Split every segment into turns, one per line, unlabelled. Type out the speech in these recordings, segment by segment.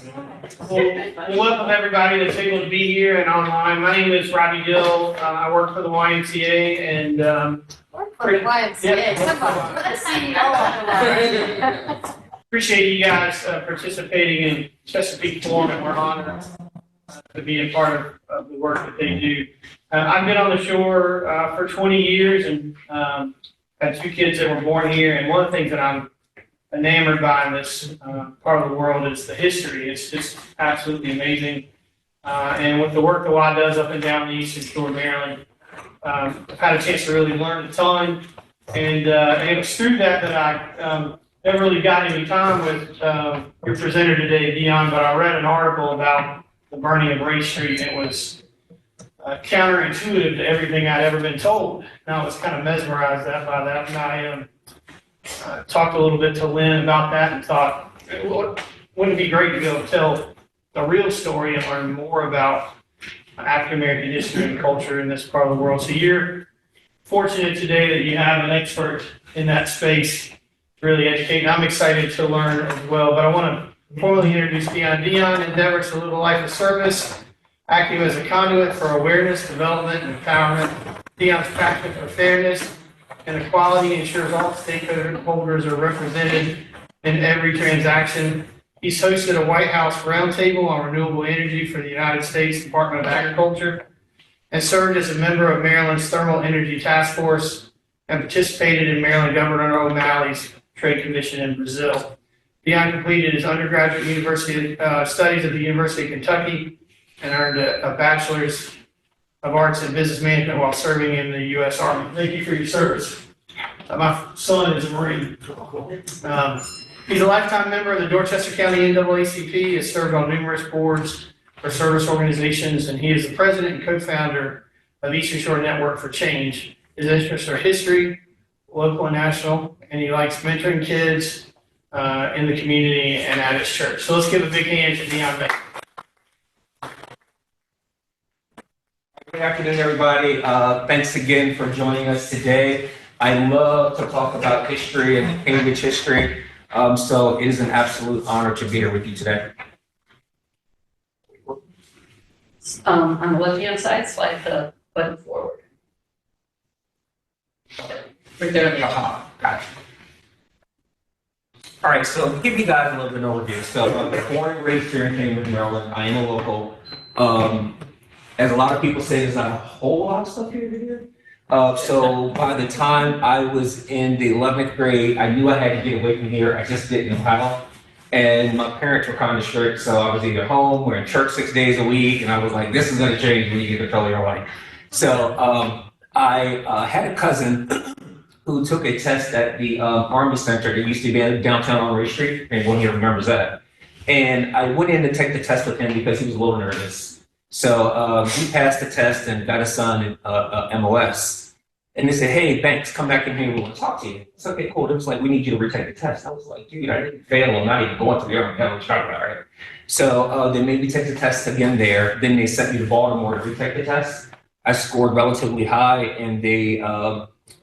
Well, welcome everybody that's able to be here and online. My name is Robbie Gill. I work for the YMCA and
Work for the YMCA. Come on, let us see you.
appreciate you guys participating in Chesapeake Forum, and we're honored to be a part of the work that they do. I've been on the shore for 20 years and had two kids that were born here. And one of the things that I'm enamored by in this part of the world is the history. It's just absolutely amazing. And with the work the Y does up and down the Eastern Shore of Maryland, I've had a chance to really learn a ton. And it was through that I never really got any time with your presenter today, Dion, but I read an article about the burning of Ray Street. And it was counterintuitive to everything I'd ever been told. And I was kind of mesmerized by that. And I talked a little bit to Lynn about that and thought, wouldn't it be great to be able to tell the real story and learn more about African American history and culture in this part of the world. So you're fortunate today that you have an expert in that space to really educate. And I'm excited to learn as well. But I want to formally introduce Dion. Dion endeavors to live a life of service, acting as a conduit for awareness, development, and empowerment. Dion's passion for fairness and equality ensures all stakeholders are represented in every transaction. He's hosted a White House roundtable on renewable energy for the United States Department of Agriculture and served as a member of Maryland's Thermal Energy Task Force and participated in Maryland Governor O'Malley's Trade Commission in Brazil. Dion completed his undergraduate university studies at the University of Kentucky and earned a bachelor's of Arts in Business Management while serving in the U.S. Army. Thank you for your service. My son is a Marine. He's a lifetime member of the Dorchester County NAACP. He has served on numerous boards for service organizations, and he is the president and co-founder of Eastern Shore Network for Change. His interests are history, local and national, and he likes mentoring kids in the community and at his church. So let's give a big hand to Dion Beck.
Good afternoon, everybody. Thanks again for joining us today. I love to talk about history and Cambridge history, so it is an absolute honor to be here with you today.
On the left-hand side, slide the button forward.
Right there. Got it. All right, so to give you guys a little bit of an overview. So I'm born and raised here in Cambridge, Maryland. I am a local. As a lot of people say, there's not a whole lot of stuff here to do. So by the time I was in the 11th grade, I knew I had to get away from here. I just didn't know how. And my parents were kind of strict, so I was either home or in church 6 days a week, and I was like, this is going to change when you get control of your life. So I had a cousin who took a test at the Army Center that used to be downtown on Ray Street. Anyone here remembers that? And I went in to take the test with him because he was a little nervous. So he passed the test and got a son in MOS. And they said, hey, Banks, come back in here. We want to talk to you. It's okay, cool. It was like, we need you to retake the test. I was like, dude, I didn't fail. I'm not even going to the Army. What you talking about, right? So they made me take the test again there. Then they sent me to Baltimore to retake the test. I scored relatively high, and they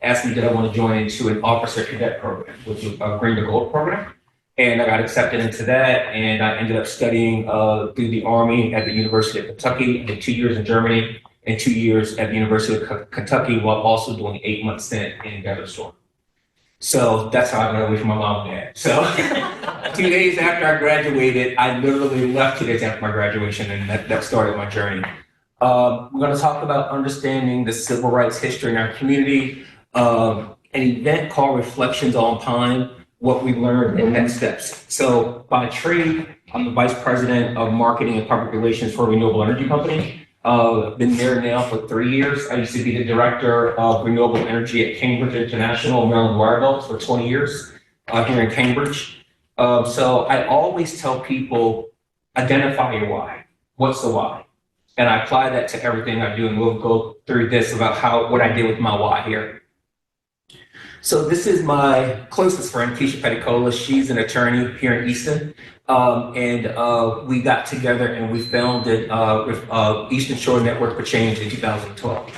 asked me did I want to join into an officer cadet program, which is a green to gold program. And I got accepted into that, and I ended up studying through the Army at the University of Kentucky. I did 2 years in Germany and 2 years at the University of Kentucky, while also doing an 8-month stint in Desert Storm. So that's how I got away from my mom and dad. So 2 days after I graduated, I literally left 2 days after my graduation, and that started my journey. We're going to talk about understanding the civil rights history in our community, an event called Reflections on Time, what we learned and next steps. So by trade, I'm the Vice President of Marketing and Public Relations for a renewable energy company. I've been there now for 3 years. I used to be the Director of Renewable Energy at Cambridge International, Maryland Wire Belts for 20 years here in Cambridge. So I always tell people, identify your why. What's the why? And I apply that to everything I do, and we'll go through this about what I did with my why here. So this is my closest friend, Keisha Petticola. She's an attorney here in Easton. And we got together and we founded Eastern Shore Network for Change in 2012.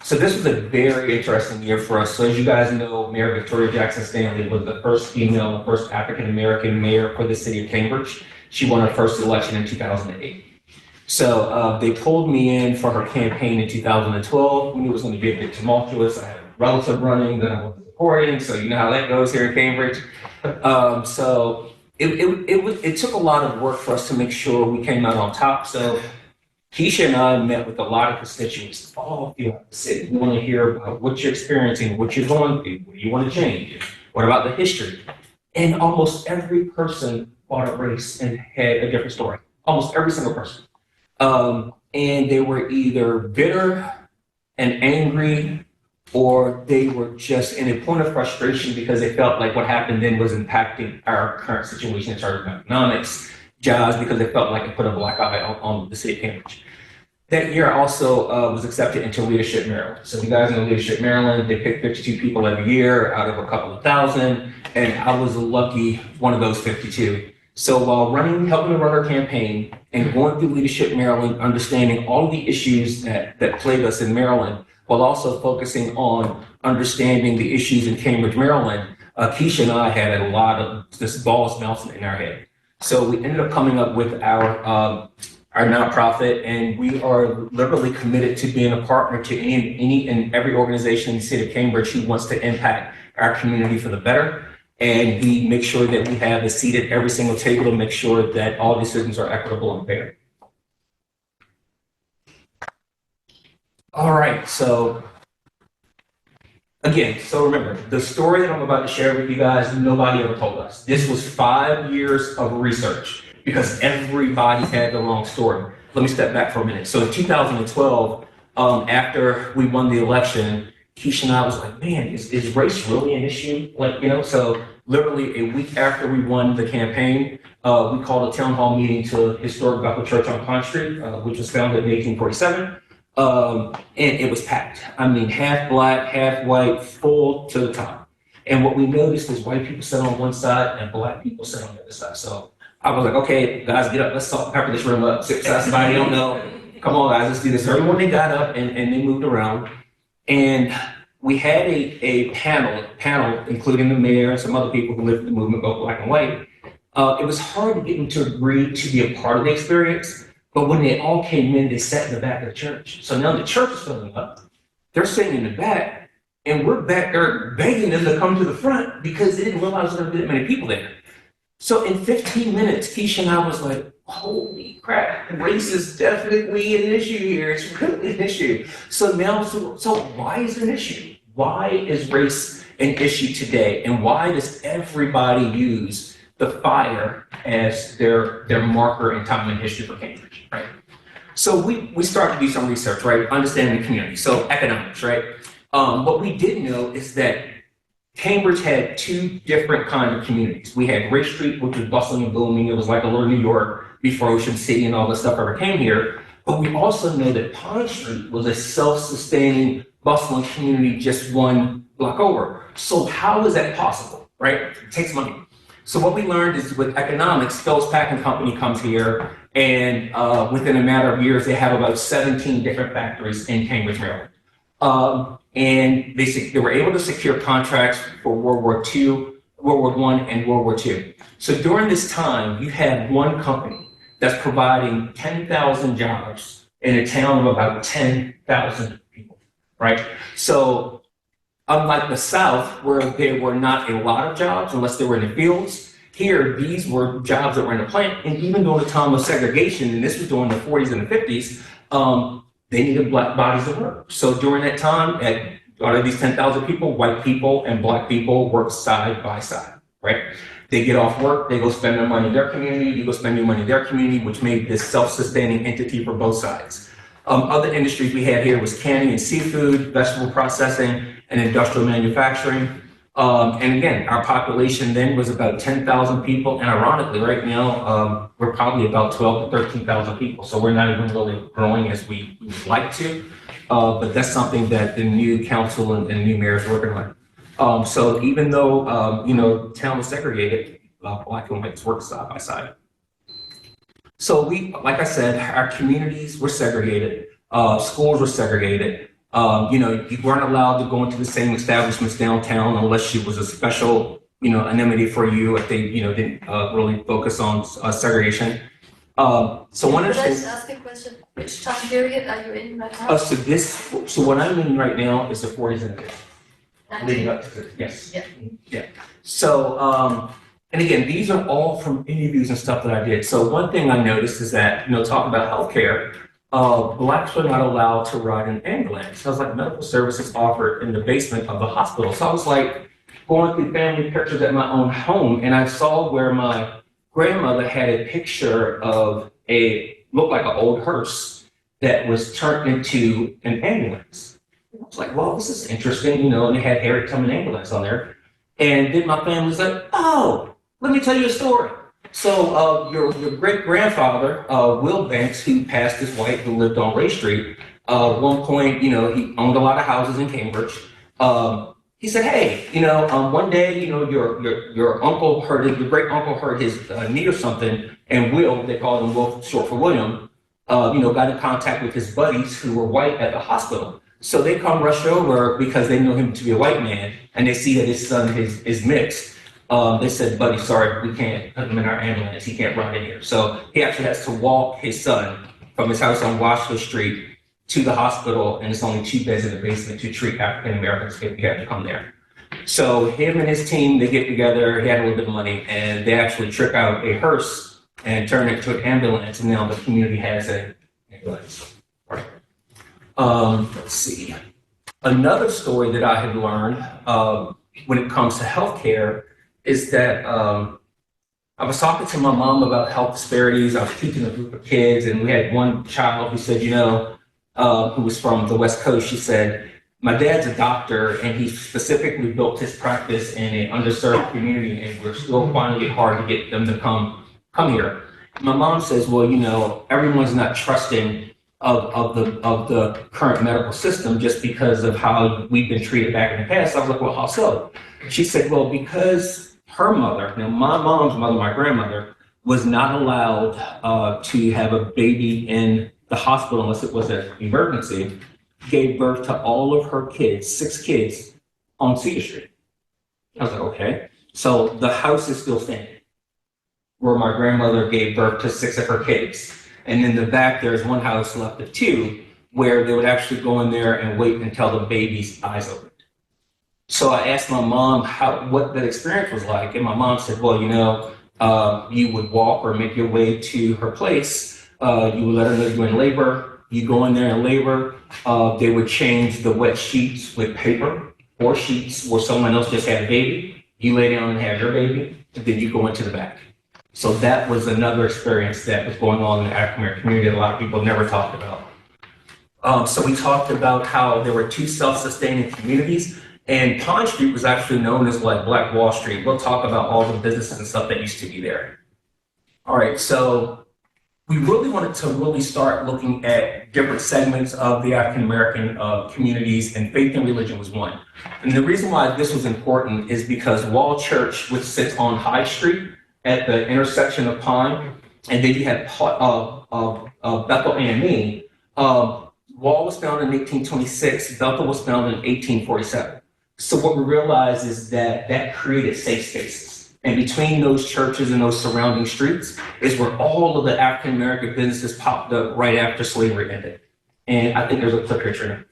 So this was a very interesting year for us. So as you guys know, Mayor Victoria Jackson Stanley was the first female, first African-American mayor for the city of Cambridge. She won her first election in 2008. So they pulled me in for her campaign in 2012. We knew it was going to be a bit tumultuous. I had a relative running that I wasn't supporting, so you know how that goes here in Cambridge. So it took a lot of work for us to make sure we came out on top. So Keisha and I met with a lot of constituents all throughout the city. We want to hear about what you're experiencing, what you're going through, what you want to change, what about the history. And almost every person fought a race and had a different story. Almost every single person. And they were either bitter and angry, or they were just in a point of frustration because they felt like what happened then was impacting our current situation in terms of economics, jobs, because they felt like it put a black eye on the city of Cambridge. That year I also was accepted into Leadership Maryland. So you guys know Leadership Maryland, they pick 52 people every year out of a couple of thousand, and I was a lucky one of those 52. So while helping to run our campaign and going through Leadership Maryland, understanding all of the issues that plague us in Maryland, while also focusing on understanding the issues in Cambridge, Maryland, Keisha and I had a lot of just balls bouncing in our head. So we ended up coming up with our nonprofit, and we are literally committed to being a partner to any and every organization in the city of Cambridge who wants to impact our community for the better. And we make sure that we have a seat at every single table to make sure that all decisions are equitable and fair. All right, so again, so remember, the story that I'm about to share with you guys, nobody ever told us. This was 5 years of research because everybody had the wrong story. Let me step back for a minute. So in 2012, after we won the election, Keisha and I was like, man, is race really an issue? Like, you know, so literally a week after we won the campaign, we called a town hall meeting to historic Bethel Church on Pond Street, which was founded in 1847. And it was packed. I mean, half black, half white, full to the top. And what we noticed is white people sat on one side and black people sat on the other side. So I was like, okay, guys, get up. Let's salt and pepper this room up. So somebody don't know. Come on, guys, let's do this. So everyone, they got up and they moved around. And we had a panel, including the mayor and some other people who lived in the movement, both black and white. It was hard to get them to agree to be a part of the experience. But when they all came in, they sat in the back of the church. So now the church is filling up. They're sitting in the back, and we're back there begging them to come to the front because they didn't realize there were that many people there. So in 15 minutes, Keisha and I was like, holy crap, race is definitely an issue here. It's really an issue. So now, so why is it an issue? Why is race an issue today? And why does everybody use the fire as their marker in time and history for Cambridge, right? So we started to do some research, right? Understanding the community, so economics, right? What we did know is that Cambridge had two different kinds of communities. We had Race Street, which was bustling and booming. It was like a little New York before Ocean City and all this stuff ever came here. But we also know that Pond Street was a self-sustaining, bustling community just one block over. So how is that possible, right? It takes money. So what we learned is with economics, Phil's Packing Company comes here, and within a matter of years, they have about 17 different factories in Cambridge, Maryland. And they were able to secure contracts for World War II, World War I, and World War II. So during this time, you had one company that's providing 10,000 jobs in a town of about 10,000 people, right? So unlike the South, where there were not a lot of jobs unless they were in the fields, here, these were jobs that were in the plant. And even during the time of segregation, and this was during the 40s and the 50s, they needed black bodies to work. So during that time, out of these 10,000 people, white people and black people work side by side, right? They get off work, they go spend their money in their community, you go spend your money in their community, which made this self-sustaining entity for both sides. Other industries we had here was canning and seafood, vegetable processing, and industrial manufacturing. And again, our population then was about 10,000 people. And ironically, right now, we're probably about 12 to 13,000 people. So we're not even really growing as we would like to. But that's something that the new council and new mayor is working on. So even though, town was segregated, black and whites work side by side. So like I said, our communities were segregated, schools were segregated. You weren't allowed to go into the same establishments downtown unless it was a special, anonymity for you if they, didn't really focus on segregation. So one of the
Could I
things.
just ask a question? Which time period are you in right now?
So what I'm in right now is the 40s and 50s, leading up to the, yes.
Yeah.
Yeah. So, and again, these are all from interviews and stuff that I did. So one thing I noticed is that, talking about healthcare, Blacks were not allowed to ride an ambulance. I was like, medical services offered in the basement of the hospital. So I was like going through family pictures at my own home, and I saw where my grandmother had a picture of looked like an old hearse that was turned into an ambulance. I was like, well, this is interesting, and it had Harry Tubman ambulance on there. And then my family was like, oh, let me tell you a story. So your great grandfather, Will Banks, who passed his wife who lived on Ray Street, at one point, he owned a lot of houses in Cambridge. He said, hey, one day, your uncle your great uncle hurt his knee or something, and Will, they called him Will short for William, got in contact with his buddies who were white at the hospital. So they come rush over because they know him to be a white man, and they see that his son is mixed. They said, buddy, sorry, we can't put him in our ambulance. He can't ride in here. So he actually has to walk his son from his house on Washington Street to the hospital, and it's only 2 beds in the basement to treat African Americans if you have to come there. So him and his team, they get together, he had a little bit of money, and they actually trip out a hearse and turn it into an ambulance, and now the community has an ambulance. Right. Let's see. Another story that I had learned when it comes to healthcare is that I was talking to my mom about health disparities. I was teaching a group of kids, and we had one child who said, who was from the West Coast. She said, my dad's a doctor, and he specifically built his practice in an underserved community, and we're still finding it hard to get them to come here. My mom says, well, everyone's not trusting of the current medical system just because of how we've been treated back in the past. I was like, well, how so? She said, well, because her mother, now my mom's mother, my grandmother, was not allowed to have a baby in the hospital unless it was an emergency, gave birth to all of her kids, 6 kids, on Cedar Street. I was like, okay. So the house is still standing where my grandmother gave birth to 6 of her kids. And in the back, there's one house left of 2 where they would actually go in there and wait until the baby's eyes opened. So I asked my mom what that experience was like. And my mom said, well, you would walk or make your way to her place. You would let her know you're in labor. You go in there in labor. They would change the wet sheets with paper or sheets where someone else just had a baby. You lay down and have your baby, and then you go into the back. So that was another experience that was going on in the African American community that a lot of people never talked about. So we talked about how there were 2 self-sustaining communities, and Pond Street was actually known as like Black Wall Street. We'll talk about all the businesses and stuff that used to be there. All right, so we really wanted to really start looking at different segments of the African American communities, and faith and religion was one. And the reason why this was important is because Wall Church, which sits on High Street at the intersection of Pond, and then you have Bethel AME. Wall was founded in 1826, Bethel was founded in 1847. So what we realized is that created safe spaces. And between those churches and those surrounding streets is where all of the African American businesses popped up right after slavery ended. And I think there's a clip here.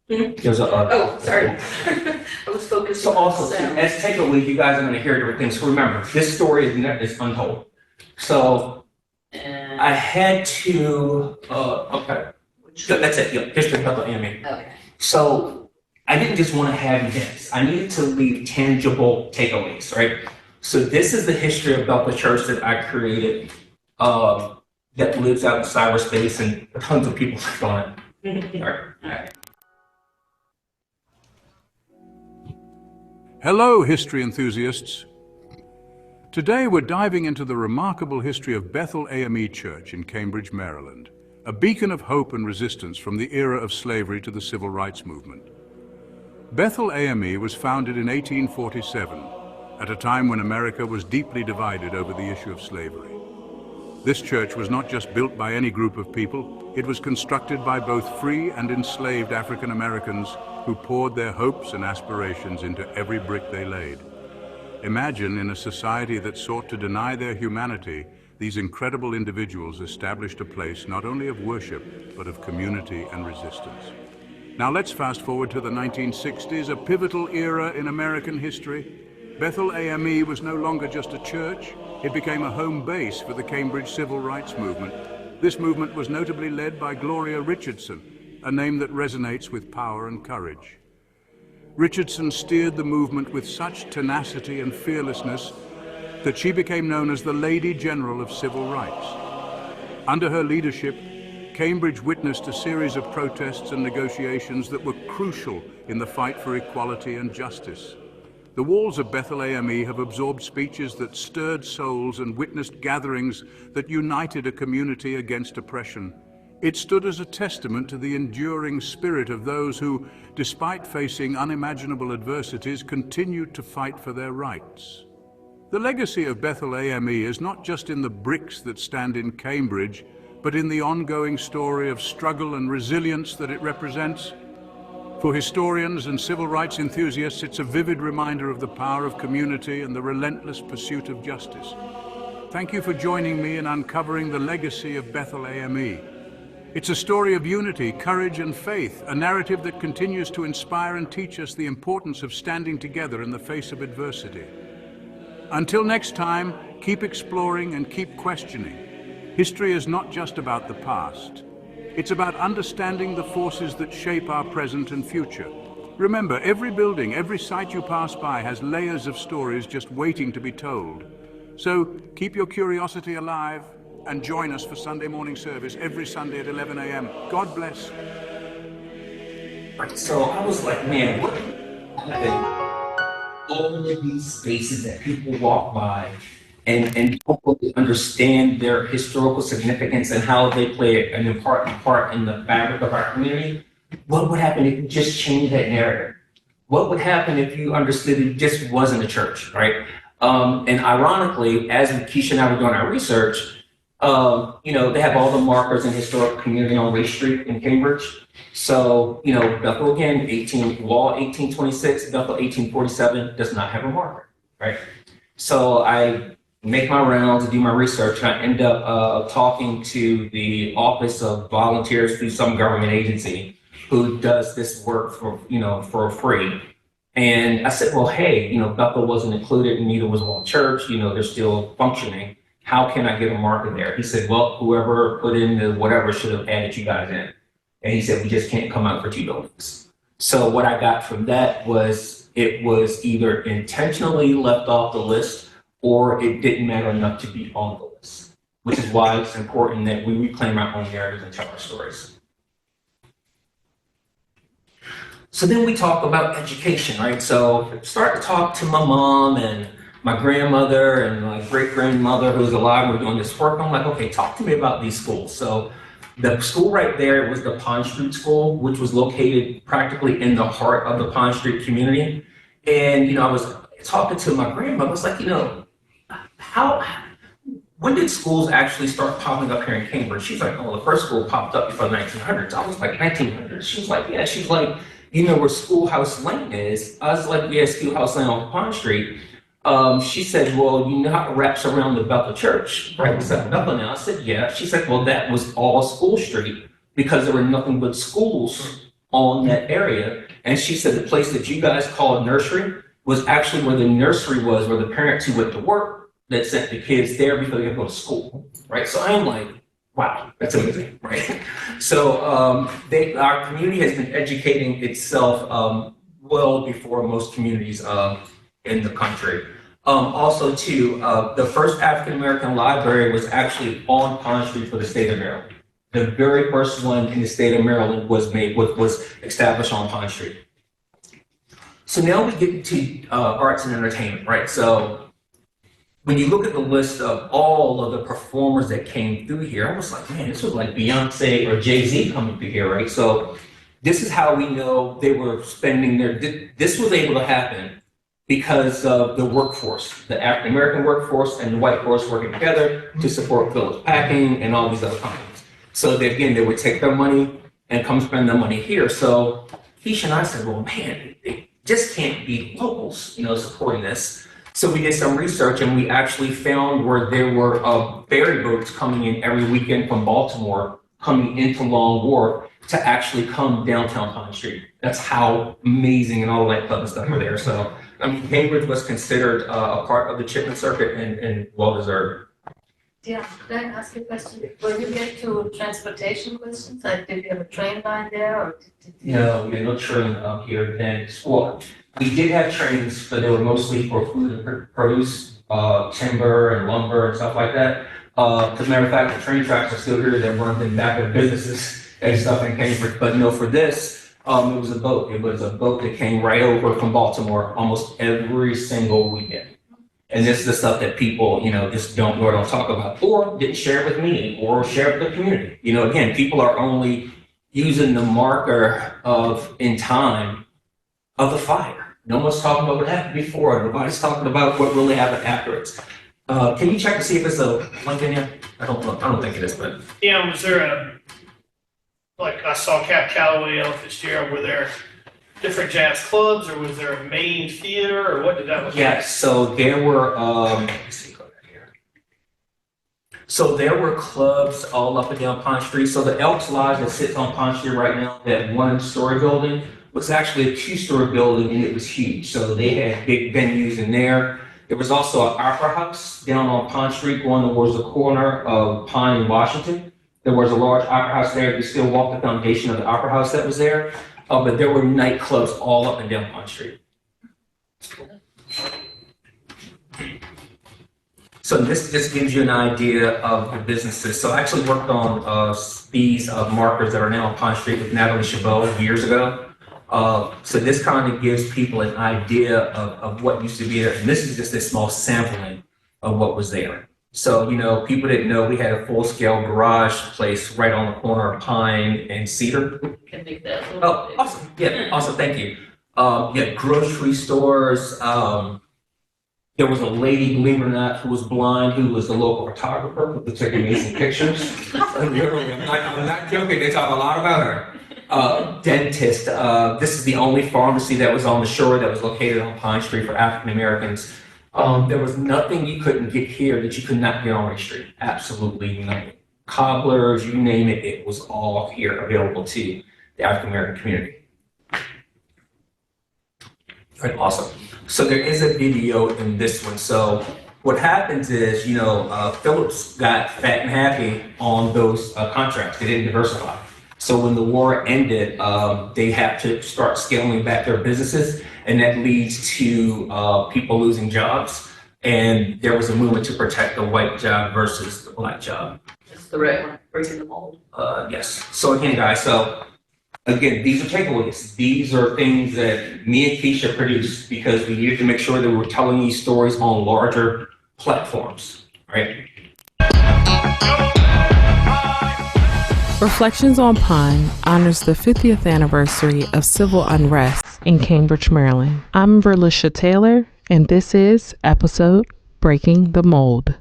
There's
Oh, sorry. I was focused
So
on
also,
the sound.
as takeaway, you guys are going to hear different things. So remember, this story is untold. So I had to, okay. That's it. Yeah, history of Bethel AME.
Okay.
So I didn't just want to have events. I needed to leave tangible takeaways, right? So this is the history of Bethel Church that I created that lives out in cyberspace, and tons of people live on it. All right.
Hello, history enthusiasts. Today we're diving into the remarkable history of Bethel AME Church in Cambridge, Maryland, a beacon of hope and resistance from the era of slavery to the civil rights movement. Bethel AME was founded in 1847, at a time when America was deeply divided over the issue of slavery. This church was not just built by any group of people, it was constructed by both free and enslaved African Americans who poured their hopes and aspirations into every brick they laid. Imagine, in a society that sought to deny their humanity, these incredible individuals established a place not only of worship, but of community and resistance. Now let's fast forward to the 1960s, a pivotal era in American history. Bethel AME was no longer just a church, it became a home base for the Cambridge Civil Rights Movement. This movement was notably led by Gloria Richardson, a name that resonates with power and courage. Richardson steered the movement with such tenacity and fearlessness that she became known as the Lady General of Civil Rights. Under her leadership, Cambridge witnessed a series of protests and negotiations that were crucial in the fight for equality and justice. The walls of Bethel AME have absorbed speeches that stirred souls and witnessed gatherings that united a community against oppression. It stood as a testament to the enduring spirit of those who, despite facing unimaginable adversities, continued to fight for their rights. The legacy of Bethel AME is not just in the bricks that stand in Cambridge, but in the ongoing story of struggle and resilience that it represents. For historians and civil rights enthusiasts, it's a vivid reminder of the power of community and the relentless pursuit of justice. Thank you for joining me in uncovering the legacy of Bethel AME. It's a story of unity, courage, and faith, a narrative that continues to inspire and teach us the importance of standing together in the face of adversity. Until next time, keep exploring and keep questioning. History is not just about the past. It's about understanding the forces that shape our present and future. Remember, every building, every site you pass by has layers of stories just waiting to be told. So keep your curiosity alive and join us for Sunday morning service every Sunday at 11 a.m. God bless.
So I was like, man, what happened? All of these spaces that people walk by and hopefully understand their historical significance and how they play an important part in the fabric of our community. What would happen if you just changed that narrative? What would happen if you understood it just wasn't a church, right? And ironically, as Keisha and I were doing our research, they have all the markers in historical community on Race Street in Cambridge. So, Bethel again, 1826, Bethel 1847 does not have a marker, right? So I make my rounds and do my research, and I end up talking to the Office of Volunteers through some government agency who does this work for free. And I said, well, hey, Bethel wasn't included and neither was Wall Church, they're still functioning. How can I get a marker there? He said, well, whoever put in the whatever should have added you guys in. And he said, we just can't come out for 2 buildings. So what I got from that was it was either intentionally left off the list or it didn't matter enough to be on the list, which is why it's important that we reclaim our own narratives and tell our stories. So then we talk about education, right? So start to talk to my mom and my grandmother and my great-grandmother who's alive. We're doing this work. I'm like, okay, talk to me about these schools. So the school right there was the Pond Street School, which was located practically in the heart of the Pond Street community. And, I was talking to my grandmother. I was like, when did schools actually start popping up here in Cambridge? She's like, oh, the first school popped up before the 1900s. I was like, 1900s? She was like, yeah. She's like, where Schoolhouse Lane is? I was like, yeah, Schoolhouse Lane on Pond Street. She said, well, you know how it wraps around the Bethel Church, right? Is that Bethel now? I said, yeah. She said, well, that was all School Street because there were nothing but schools on that area. And she said the place that you guys called nursery was actually where the nursery was, where the parents who went to work that sent the kids there before they could go to school, right? So I'm like, wow, that's amazing, right? So our community has been educating itself well before most communities in the country. Also, too, the first African-American library was actually on Pond Street for the state of Maryland. The very first one in the state of Maryland was established on Pond Street. So now we get into arts and entertainment, right? So when you look at the list of all of the performers that came through here, I was like, man, this was like Beyonce or Jay-Z coming through here, right? So this is how we know they were spending this was able to happen because of the workforce, the African American workforce and the white workforce working together to support Phillips Packing and all these other companies. So they, again, they would take their money and come spend their money here. So Keisha and I said, well, man, it just can't be locals, supporting this. So we did some research and we actually found where there were ferry boats coming in every weekend from Baltimore, coming into Long Wharf to actually come downtown Pine Street. That's how amazing and all that club and stuff were there. So, Cambridge was considered a part of the Chipman circuit and well-deserved.
Yeah, can I ask you a question? Will you get to transportation questions? Like, did you have a train line there or did you?
No, we had no train up here then. Well, we did have trains, but they were mostly for food and produce, timber and lumber and stuff like that. As a matter of fact, the train tracks are still here. They're running back of businesses and stuff in Cambridge. But no, for this, it was a boat. It was a boat that came right over from Baltimore almost every single weekend. And this is the stuff that people, just don't know or don't talk about, or didn't share with me, or share with the community. Again, people are only using the marker of in time of the fire. No one's talking about what happened before. Nobody's talking about what really happened after it. Can you check to see if it's a link in here? I don't think it is, but.
Yeah, was there like I saw Cap Calloway, Ella Fitzgerald, were there different jazz clubs, or was there a main theater, or what did that look like?
Yes, so there were, let's see, go back here. So there were clubs all up and down Pine Street. So the Elks Lodge that sits on Pine Street right now, that one-story building, was actually a two-story building, and it was huge. So they had big venues in there. There was also an opera house down on Pine Street, going towards the corner of Pine and Washington. There was a large opera house there. You still walk the foundation of the opera house that was there. But there were nightclubs all up and down Pine Street. So this just gives you an idea of the businesses. So I actually worked on these markers that are now on Pine Street with Natalie Chabot years ago. So this kind of gives people an idea of what used to be there. And this is just a small sampling of what was there. So, people didn't know we had a full-scale garage place right on the corner of Pine and Cedar.
Can make that.
Oh, awesome. Yeah, awesome. Thank you. Grocery stores. There was a lady, believe it or not, who was blind, who was the local photographer who took amazing pictures. Literally, I'm not joking. They talk a lot about her. Dentist. This is the only pharmacy that was on the shore that was located on Pine Street for African Americans. There was nothing you couldn't get here that you could not get on Ray Street. Absolutely nothing. Cobblers, you name it, it was all here available to the African American community. Right, awesome. So there is a video in this one. So what happens is, Phillips got fat and happy on those contracts. They didn't diversify. So when the war ended, they had to start scaling back their businesses, and that leads to people losing jobs. And there was a movement to protect the white job versus the black job.
That's the right one, breaking the mold.
Yes. So again, guys, again, these are takeaways. These are things that me and Keisha produced because we needed to make sure that we were telling these stories on larger platforms, right?
Reflections on Pine honors the 50th anniversary of civil unrest in Cambridge, Maryland. I'm Verlisha Taylor, and this is episode Breaking the Mold.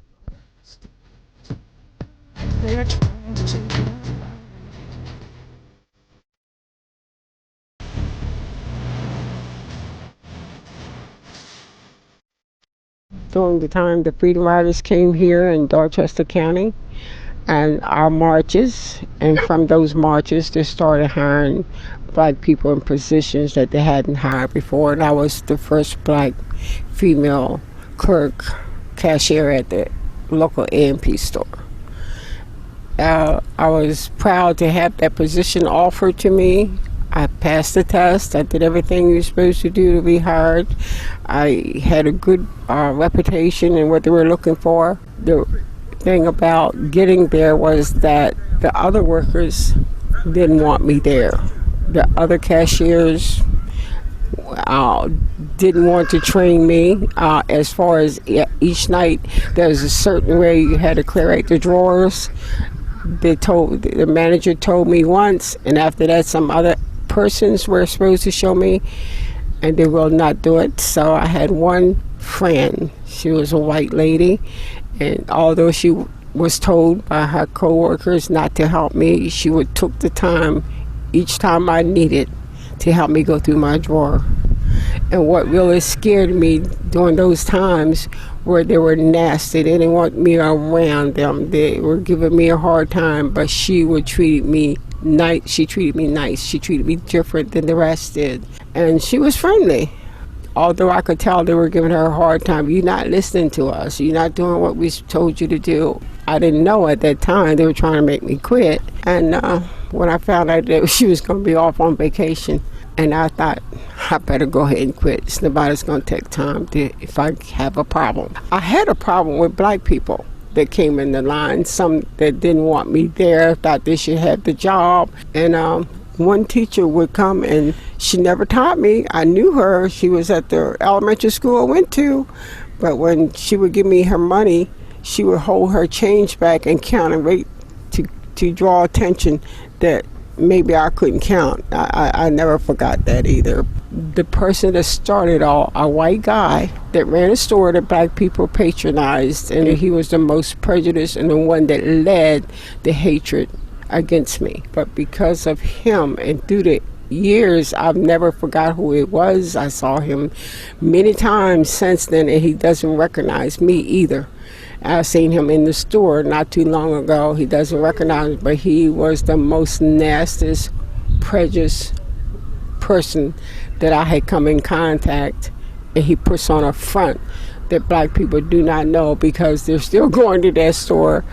During the time the Freedom Riders came here in Dorchester County, and our marches, and from those marches they started hiring black people in positions that they hadn't hired before, and I was the first black female clerk cashier at the local A&P store. I was proud to have that position offered to me. I passed the test. I did everything you're supposed to do to be hired. I had a good reputation in what they were looking for. The thing about getting there was that the other workers didn't want me there. The other cashiers didn't want to train me. As far as each night, there was a certain way you had to clear out the drawers. The manager told me once, and after that some other persons were supposed to show me. and they will not do it. So I had one friend. She was a white lady, and although she was told by her coworkers not to help me, she would took the time each time I needed to help me go through my drawer. And what really scared me during those times were they were nasty. They didn't want me around them. They were giving me a hard time, but she would treat me nice. She treated me nice. She treated me different than the rest did. And she was friendly. Although I could tell they were giving her a hard time. You're not listening to us. You're not doing what we told you to do. I didn't know at that time they were trying to make me quit. And when I found out that she was going to be off on vacation, and I thought, I better go ahead and quit. It's nobody's going to take time if I have a problem. I had a problem with black people that came in the line. Some that didn't want me there, thought they should have the job. And one teacher would come, and she never taught me. I knew her. She was at the elementary school I went to. But when she would give me her money, she would hold her change back and count and wait to draw attention that maybe I couldn't count. I never forgot that either. The person that started all, a white guy that ran a store that black people patronized, and he was the most prejudiced and the one that led the hatred against me. But because of him and through the years, I've never forgot who it was. I saw him many times since then, and he doesn't recognize me either. I've seen him in the store not too long ago. He doesn't recognize, but he was the most nastiest, prejudiced person that I had come in contact. And he puts on a front that black people do not know because they're still going to that store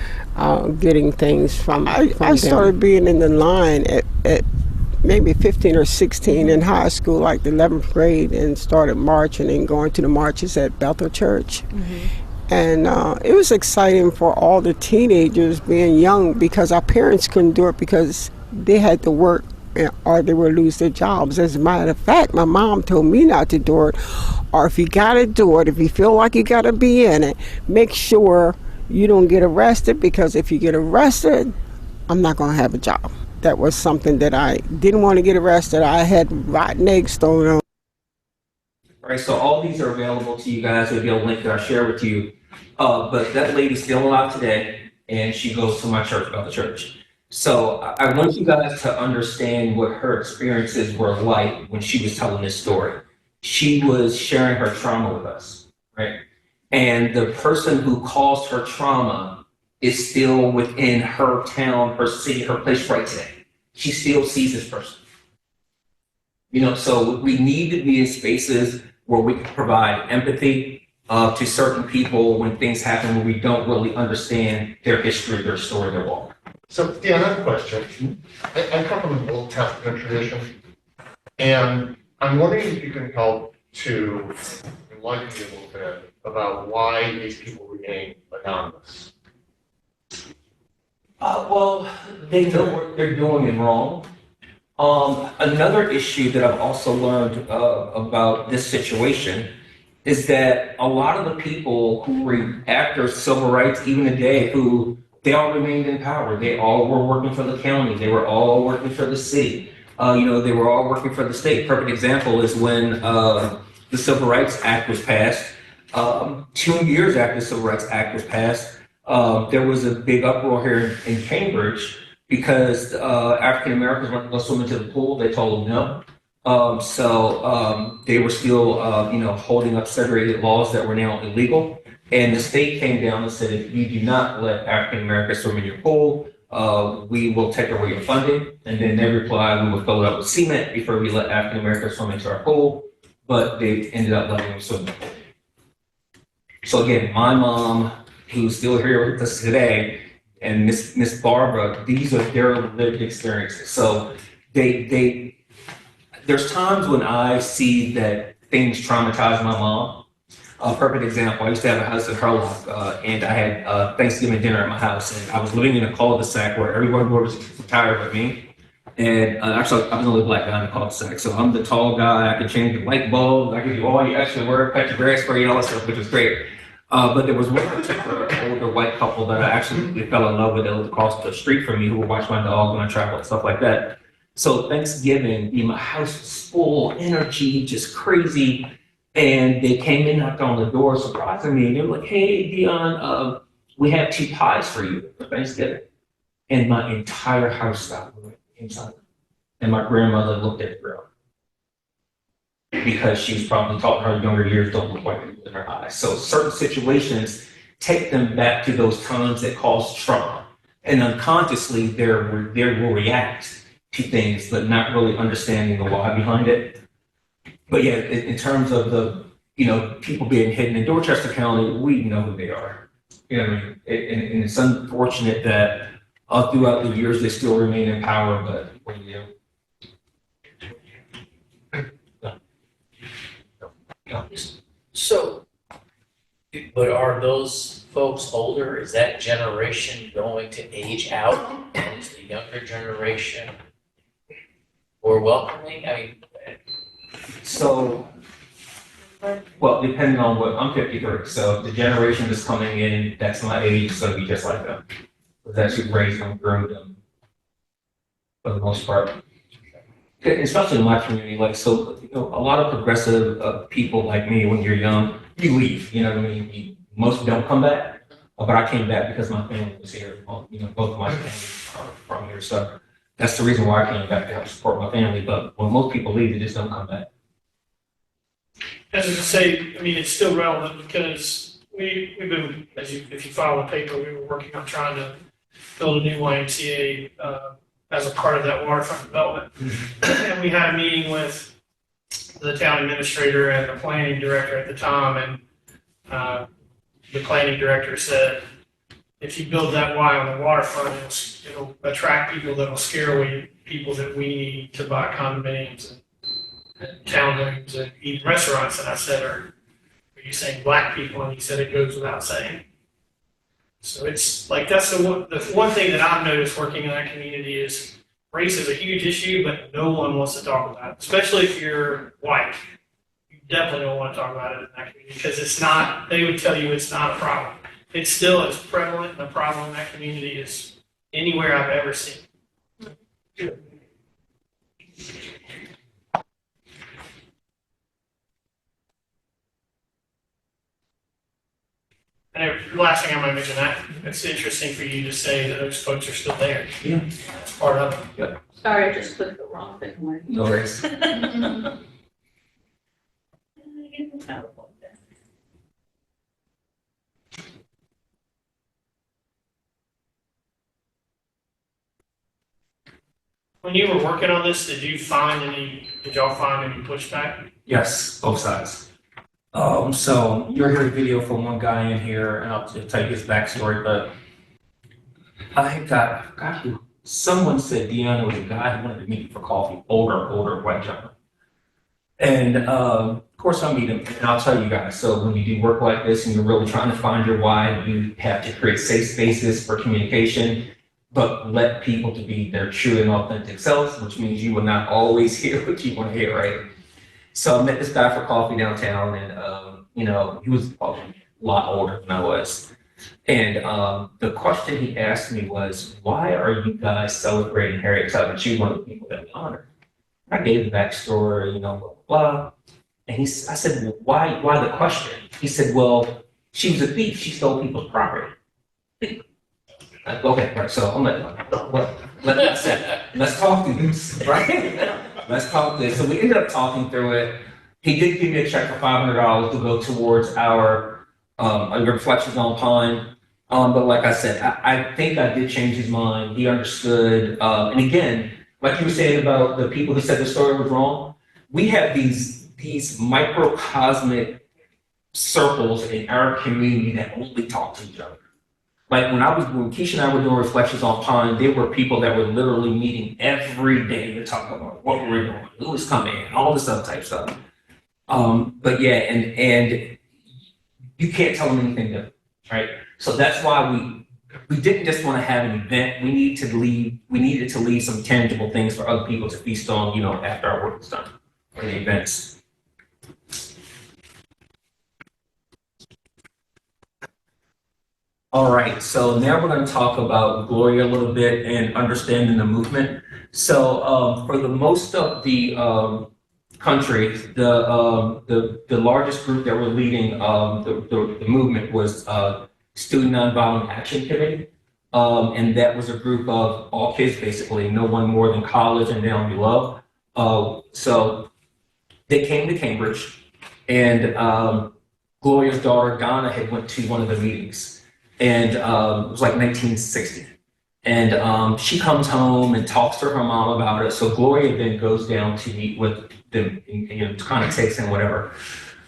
getting things from them. I started being in the line at maybe 15 or 16 in high school, like the 11th grade, and started marching and going to the marches at Bethel Church. Mm-hmm. And it was exciting for all the teenagers being young because our parents couldn't do it because they had to work or they would lose their jobs. As a matter of fact, my mom told me not to do it, or if you got to do it, if you feel like you got to be in it, make sure you don't get arrested, because if you get arrested, I'm not going to have a job. That was something that I didn't want to get arrested. I had rotten eggs thrown on.
All right, so all these are available to you guys. There'll be a link that I'll share with you. But that lady's still alive today, and she goes to my church, Bethel Church. So I want you guys to understand what her experiences were like when she was telling this story. She was sharing her trauma with us, right? And the person who caused her trauma is still within her town, her city, her place right today. She still sees this person. You know, so we need to be in spaces where we can provide empathy to certain people when things happen where we don't really understand their history, their story, their walk.
So, Dan, I have a question. I come from an Old Testament tradition, and I'm wondering if you can help to enlighten me a little bit about why these people remain anonymous.
Well, they know what they're doing and wrong. Another issue that I've also learned about this situation is that a lot of the people who were after civil rights, even today, they all remained in power. They all were working for the county. They were all working for the city. They were all working for the state. Perfect example is when the Civil Rights Act was passed. 2 years after the Civil Rights Act was passed, there was a big uproar here in Cambridge because African Americans wanted to go swim into the pool. They told them no. So they were still, holding up segregated laws that were now illegal. And the state came down and said, if you do not let African Americans swim in your pool, we will take away your funding. And then they replied, we will fill it up with cement before we let African Americans swim into our pool. But they ended up letting them swim in the pool. So again, my mom, who's still here with us today, and Miss Barbara, these are their lived experiences. So there's times when I see that things traumatize my mom. A perfect example, I used to have a house in Hurlock, and I had Thanksgiving dinner at my house, and I was living in a cul-de-sac where everyone was retired but me. And actually, I was the only black guy in the cul-de-sac, so I'm the tall guy. I could change the light bulb, I could do all the extra work, cut your grass spray, and all that stuff, which was great. But there was one particular older white couple that I actually fell in love with that lived across the street from me, who would watch my dog when I traveled and stuff like that. So Thanksgiving, my house was full, energy, just crazy. And they came in, knocked on the door, surprising me. And they were like, hey, Dion, we have 2 pies for you for Thanksgiving. And my entire house stopped inside. And my grandmother looked at the girl. Because she was probably taught her younger years don't look like it in her eyes. So certain situations take them back to those times that caused trauma. And unconsciously, they will react to things, but not really understanding the why behind it. But yeah, in terms of the, people being hidden in Dorchester County, we know who they are. You know what I mean? And it's unfortunate that throughout the years, they still remain in power, but what do you do?
So, but are those folks older? Is that generation going to age out? And is the younger generation more welcoming? I mean,
So, well, depending on I'm 53, so the generation that's coming in, that's my age, is going to be just like them. It's actually raised them, groomed them, for the most part. Especially in my community, a lot of progressive people like me, when you're young, you leave, you know what I mean? Most don't come back, but I came back because my family was here. Both of my families are from here, so that's the reason why I came back, to help support my family. But when most people leave, they just don't come back.
As I say, I mean, it's still relevant because we've been, if you follow the paper, we were working on trying to build a new YMCA as a part of that waterfront development. And we had a meeting with the town administrator and the planning director at the time, and the planning director said, if you build that Y on the waterfront, it'll attract people that'll scare away people that we need to buy condominiums and townhomes and eat restaurants. And I said, are you saying black people? And he said, it goes without saying. So it's like, that's the one thing that I've noticed working in that community is race is a huge issue, but no one wants to talk about it, especially if you're white. You definitely don't want to talk about it in that community because it's not, they would tell you it's not a problem. It's still as prevalent and a problem in that community as anywhere I've ever seen. And the last thing I'm going to mention, it's interesting for you to say that those folks are still there.
Yeah.
That's part of it.
Yeah.
Sorry, I just clicked the wrong thing.
No worries.
When you were working on this, did y'all find any pushback?
Yes, both sides. So you'll hear a video from one guy in here, and I'll tell you his backstory, but I got who. Someone said Dion was a guy who wanted to meet me for coffee, older white gentleman. And of course I meet him, and I'll tell you guys, so when you do work like this and you're really trying to find your why, you have to create safe spaces for communication, but let people to be their true and authentic selves, which means you will not always hear what you want to hear, right? So I met this guy for coffee downtown, and he was a lot older than I was. And the question he asked me was, why are you guys celebrating Harriet Tubman? She was one of the people that we honored. I gave the backstory, blah, blah, blah. And I said, well, why the question? He said, well, she was a thief. She stole people's property. Okay, right. So I'm like, let's talk through this, right? Let's talk this. So we ended up talking through it. He did give me a check for $500 to go towards our reflections on Pine. But like I said, I think I did change his mind. He understood. And again, like you were saying about the people who said the story was wrong, we have these microcosmic circles in our community that only talk to each other. Like when Keisha and I were doing reflections on Pine, there were people that were literally meeting every day to talk about what we were doing, who was coming, all this other type stuff. But yeah, and you can't tell them anything different, right? So that's why we didn't just want to have an event. We needed to leave some tangible things for other people to feast on, after our work was done, or the events. All right, so now we're going to talk about Gloria a little bit and understanding the movement. So for the most of the country, the largest group that were leading the movement was Student Nonviolent Action Committee. And that was a group of all kids, basically, no one more than college and down below. So they came to Cambridge, and Gloria's daughter, Donna, had went to one of the meetings, and it was like 1960. And she comes home and talks to her mom about it. So Gloria then goes down to meet with them, and kind of takes in whatever.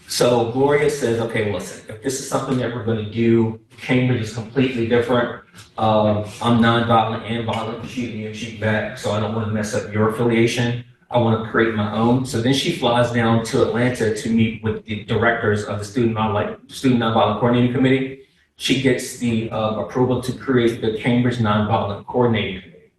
So Gloria says, okay, listen, if this is something that we're going to do, Cambridge is completely different. I'm nonviolent and violent, shoot me and shoot back, so I don't want to mess up your affiliation. I want to create my own. So then she flies down to Atlanta to meet with the directors of the Student Nonviolent Coordinating Committee. She gets the approval to create the Cambridge Nonviolent Coordinating Committee.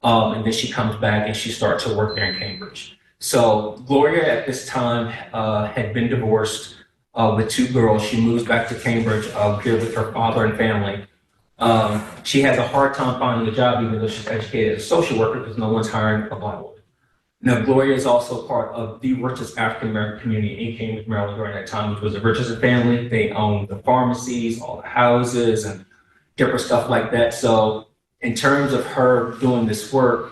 And then she comes back and she starts to work there in Cambridge. So Gloria at this time had been divorced with 2 girls. She moves back to Cambridge here with her father and family. She has a hard time finding a job, even though she's educated as a social worker, because no one's hiring a Black woman. Now, Gloria is also part of the richest African-American community in Cambridge, Maryland during that time, which was the Richardson family. They owned the pharmacies, all the houses, and different stuff like that. So in terms of her doing this work,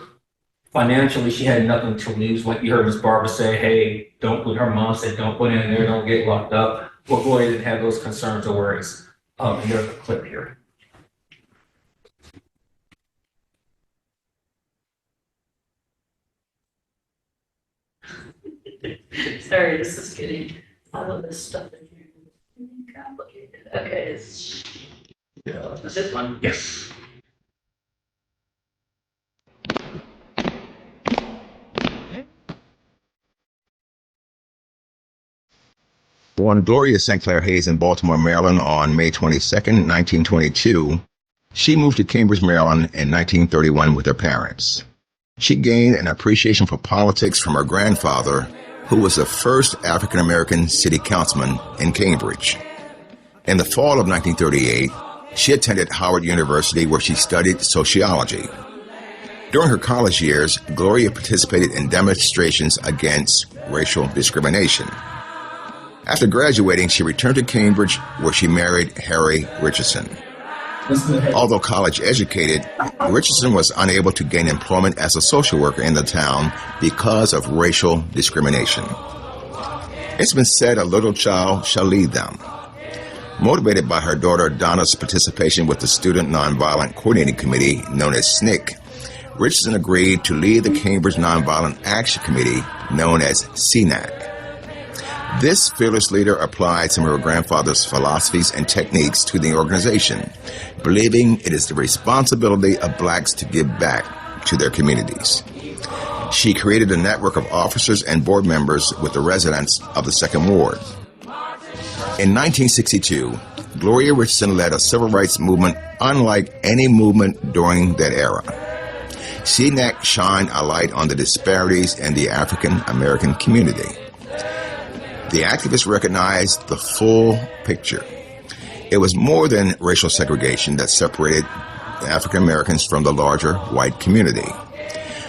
financially, she had nothing to lose. Like you heard Ms. Barbara say, hey, her mom said, don't put in there, don't get locked up. Well, Gloria didn't have those concerns or worries. And there's a clip here.
Sorry, this is getting all of this stuff in here. Complicated. Okay, is this one?
Yes.
Born Gloria St. Clair Hayes in Baltimore, Maryland on May 22nd, 1922, she moved to Cambridge, Maryland in 1931 with her parents. She gained an appreciation for politics from her grandfather, who was the first African-American city councilman in Cambridge. In the fall of 1938, she attended Howard University, where she studied sociology. During her college years, Gloria participated in demonstrations against racial discrimination. After graduating, she returned to Cambridge, where she married Harry Richardson. Although college educated, Richardson was unable to gain employment as a social worker in the town because of racial discrimination. It's been said a little child shall lead them. Motivated by her daughter Donna's participation with the Student Nonviolent Coordinating Committee, known as SNCC, Richardson agreed to lead the Cambridge Nonviolent Action Committee, known as CNAC. This fearless leader applied some of her grandfather's philosophies and techniques to the organization, believing it is the responsibility of Blacks to give back to their communities. She created a network of officers and board members with the residents of the Second Ward. In 1962, Gloria Richardson led a civil rights movement unlike any movement during that era. CNAC shined a light on the disparities in the African American community. The activists recognized the full picture. It was more than racial segregation that separated African Americans from the larger white community.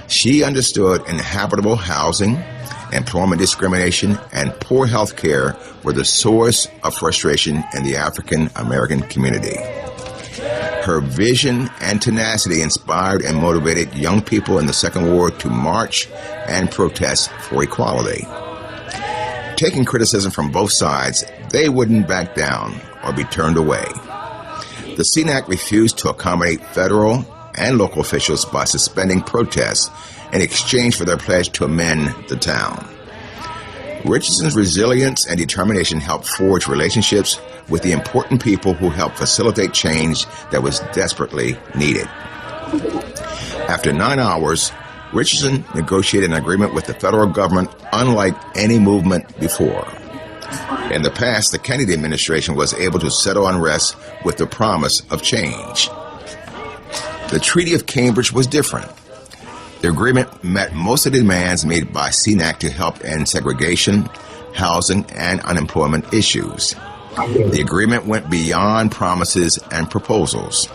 She understood inhabitable housing, employment discrimination, and poor health care were the source of frustration in the African American community. Her vision and tenacity inspired and motivated young people in the Second Ward to march and protest for equality. Taking criticism from both sides, they wouldn't back down or be turned away. The CNAC refused to accommodate federal and local officials by suspending protests in exchange for their pledge to amend the town. Richardson's resilience and determination helped forge relationships with the important people who helped facilitate change that was desperately needed. After 9 hours, Richardson negotiated an agreement with the federal government unlike any movement before. In the past, the Kennedy administration was able to settle unrest with the promise of change. The Treaty of Cambridge was different. The agreement met most of the demands made by CNAC to help end segregation, housing, and unemployment issues. The agreement went beyond promises and proposals.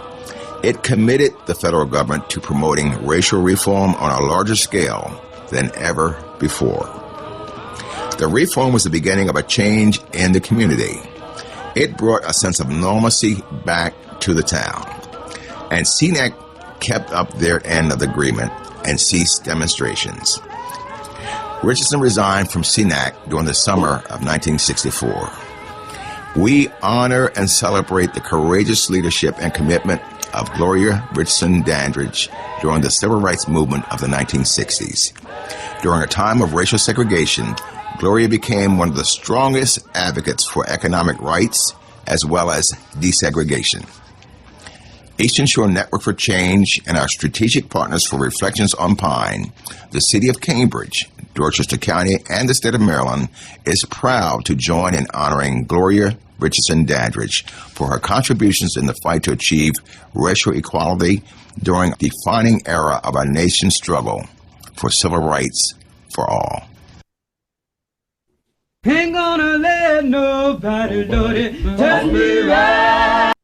It committed the federal government to promoting racial reform on a larger scale than ever before. The reform was the beginning of a change in the community. It brought a sense of normalcy back to the town. And CNAC kept up their end of the agreement and ceased demonstrations. Richardson resigned from CNAC during the summer of 1964. We honor and celebrate the courageous leadership and commitment of Gloria Richardson Dandridge during the civil rights movement of the 1960s. During a time of racial segregation, Gloria became one of the strongest advocates for economic rights as well as desegregation. Eastern Shore Network for Change and our strategic partners for Reflections on Pine, the City of Cambridge, Dorchester County, and the state of Maryland is proud to join in honoring Gloria Richardson Dandridge for her contributions in the fight to achieve racial equality during a defining era of our nation's struggle for civil rights for all.
Ain't gonna let nobody do it, touch me right.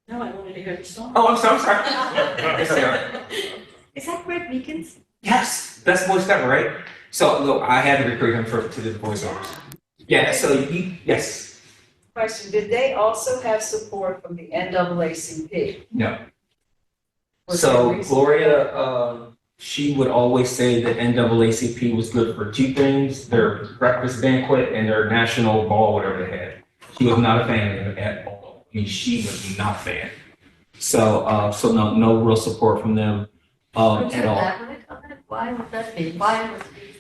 No, I wanted to hear the song.
Oh, I'm sorry. It's okay.
Is that Greg Meekins?
Yes, that's voice ever, right? So look, I had to recruit him to do the voiceovers. Yeah, so yes.
Question, did they also have support from the NAACP?
No.
Was
So
there a reason?
Gloria, she would always say that NAACP was good for two things: their breakfast banquet and their national ball, whatever they had. She was not a fan of it at all. I mean, she was not a fan. So, no real support from them
Could you
at all.
elaborate on it? Why would that be? Why would be?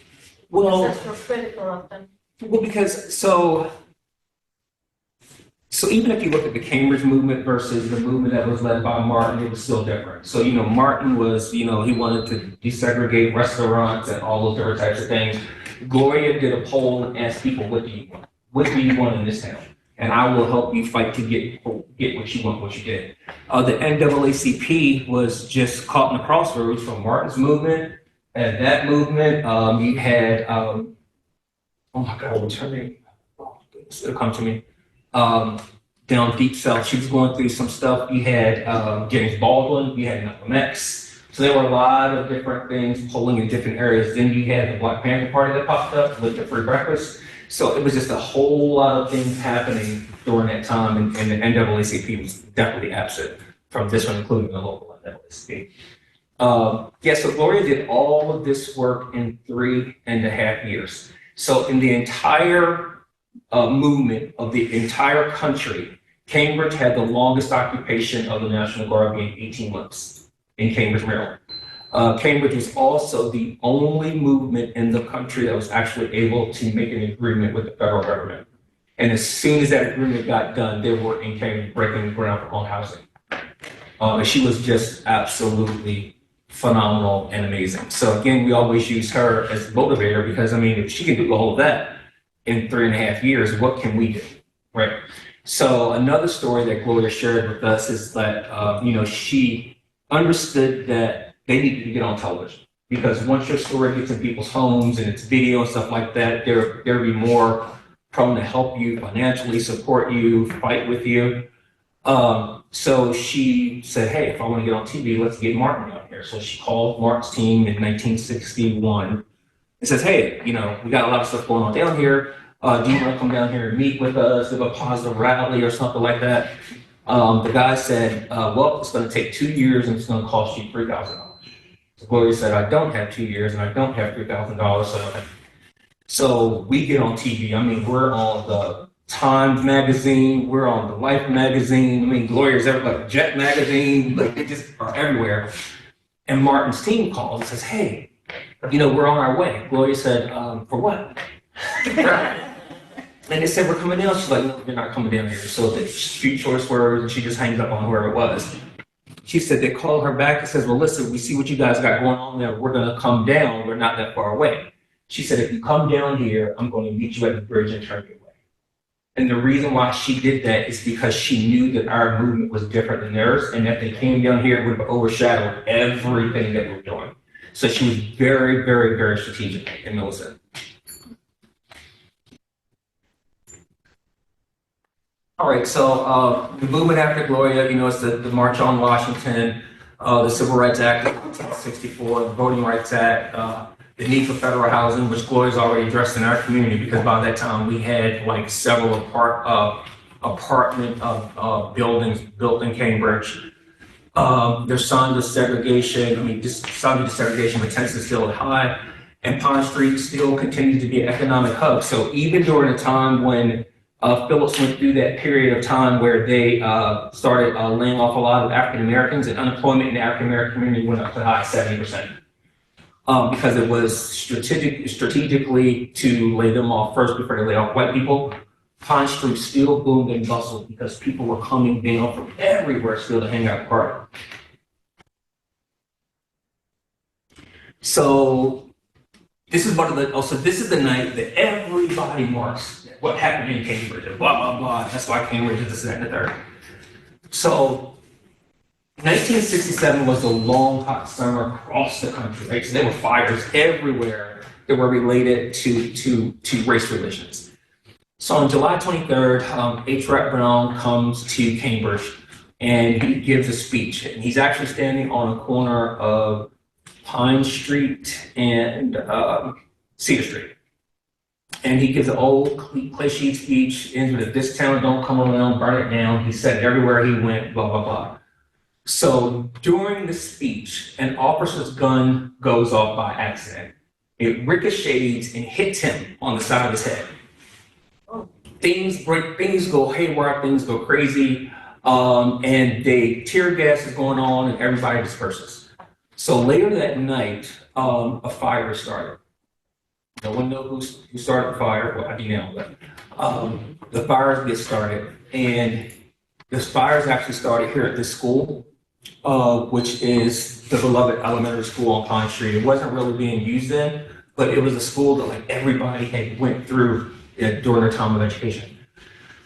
Well,
That's so critical of them.
well, because so even if you look at the Cambridge movement versus the movement that was led by Martin, it was still different. So, Martin was, he wanted to desegregate restaurants and all those different types of things. Gloria did a poll and asked people, what do you want? What do you want in this town? And I will help you fight to get what you want, what you did. The NAACP was just caught in the crossroads from Martin's movement. And that movement, you had, oh my God, what's her name? Oh, goodness, it'll come to me. Down deep south, she was going through some stuff. You had James Baldwin, you had Malcolm X. So there were a lot of different things polling in different areas. Then you had the Black Panther Party that popped up with the free breakfast. So it was just a whole lot of things happening during that time, and the NAACP was definitely absent from this one, including the local NAACP. So Gloria did all of this work in 3.5 years. So in the entire movement of the entire country, Cambridge had the longest occupation of the National Guard, being 18 months in Cambridge, Maryland. Cambridge was also the only movement in the country that was actually able to make an agreement with the federal government. And as soon as that agreement got done, they were in Cambridge breaking ground for home housing. And she was just absolutely phenomenal and amazing. So again, we always use her as a motivator because, if she can do all of that in 3.5 years, what can we do, right? So another story that Gloria shared with us is that, she understood that they needed to get on television because once your story gets in people's homes and it's video and stuff like that, they'll be more prone to help you financially, support you, fight with you. So she said, hey, if I want to get on TV, let's get Martin out here. So she called Martin's team in 1961 and says, hey, we got a lot of stuff going on down here. Do you want to come down here and meet with us, give a positive rally or something like that? The guy said, well, it's going to take 2 years and it's going to cost you $3,000. So Gloria said, I don't have 2 years and I don't have $3,000. So we get on TV. We're on the Times magazine. We're on the Life magazine. Gloria's everywhere, Jet magazine. They just are everywhere. And Martin's team called and says, hey, we're on our way. Gloria said, for what? And they said, we're coming down. She's like, no, you're not coming down here. So the few choice words, and she just hangs up on whoever it was. She said, they called her back and says, well, listen, we see what you guys got going on there. We're going to come down. We're not that far away. She said, if you come down here, I'm going to meet you at the bridge and turn you away. And the reason why she did that is because she knew that our movement was different than theirs, and that they came down here, it would have overshadowed everything that we're doing. So she was very, very, very strategic and militant. All right, so the movement after Gloria, it's the March on Washington, the Civil Rights Act of 1964, the Voting Rights Act, the need for federal housing, which Gloria's already addressed in our community because by that time we had like several apartment buildings built in Cambridge. There's signs of segregation. Signs of segregation potential is still high, and Pond Street still continues to be an economic hub. So even during a time when Phillips went through that period of time where they started laying off a lot of African Americans, and unemployment in the African American community went up to high 70%. Because it was strategically to lay them off first before they lay off white people. Pond Street still boomed and bustled because people were coming down from everywhere still to hang out and party. So this is this is the night that everybody marks what happened in Cambridge and blah, blah, blah. That's why Cambridge is this, that, and the third. So 1967 was a long, hot summer across the country, right? So there were fires everywhere that were related to race relations. So on July 23rd, H. Rap Brown comes to Cambridge and he gives a speech. And he's actually standing on a corner of Pine Street and Cedar Street. And he gives an old cliche speech, ends with, "This town don't come around, burn it down." He said everywhere he went, blah, blah, blah. So during the speech, an officer's gun goes off by accident. It ricochets and hits him on the side of his head. Things break, things go haywire, things go crazy, and tear gas is going on and everybody disperses. So later that night, a fire is started. No one knows who started the fire. Well, I do now, but the fire gets started, and this fire is actually started here at this school, which is the beloved elementary school on Pine Street. It wasn't really being used then, but it was a school that like everybody had went through during their time of education.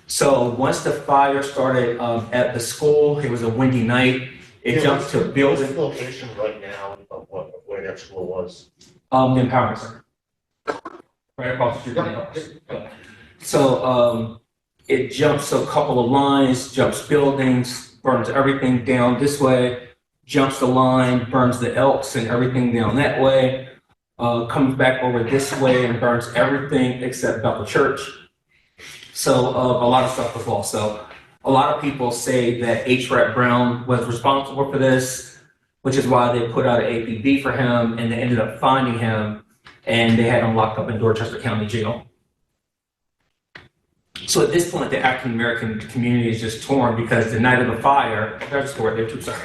So once the fire started at the school, it was a windy night. It jumped to a building.
What's the location right now of where that school was?
The Empowerment Center. Right across the street from the house. So it jumps a couple of lines, jumps buildings, burns everything down this way, jumps the line, burns the Elks and everything down that way, comes back over this way and burns everything except Bethel Church. So a lot of stuff was lost. So a lot of people say that H. Rap Brown was responsible for this, which is why they put out an APB for him, and they ended up finding him, and they had him locked up in Dorchester County Jail. So at this point, the African American community is just torn because the night of the fire, there's a story there too, sorry.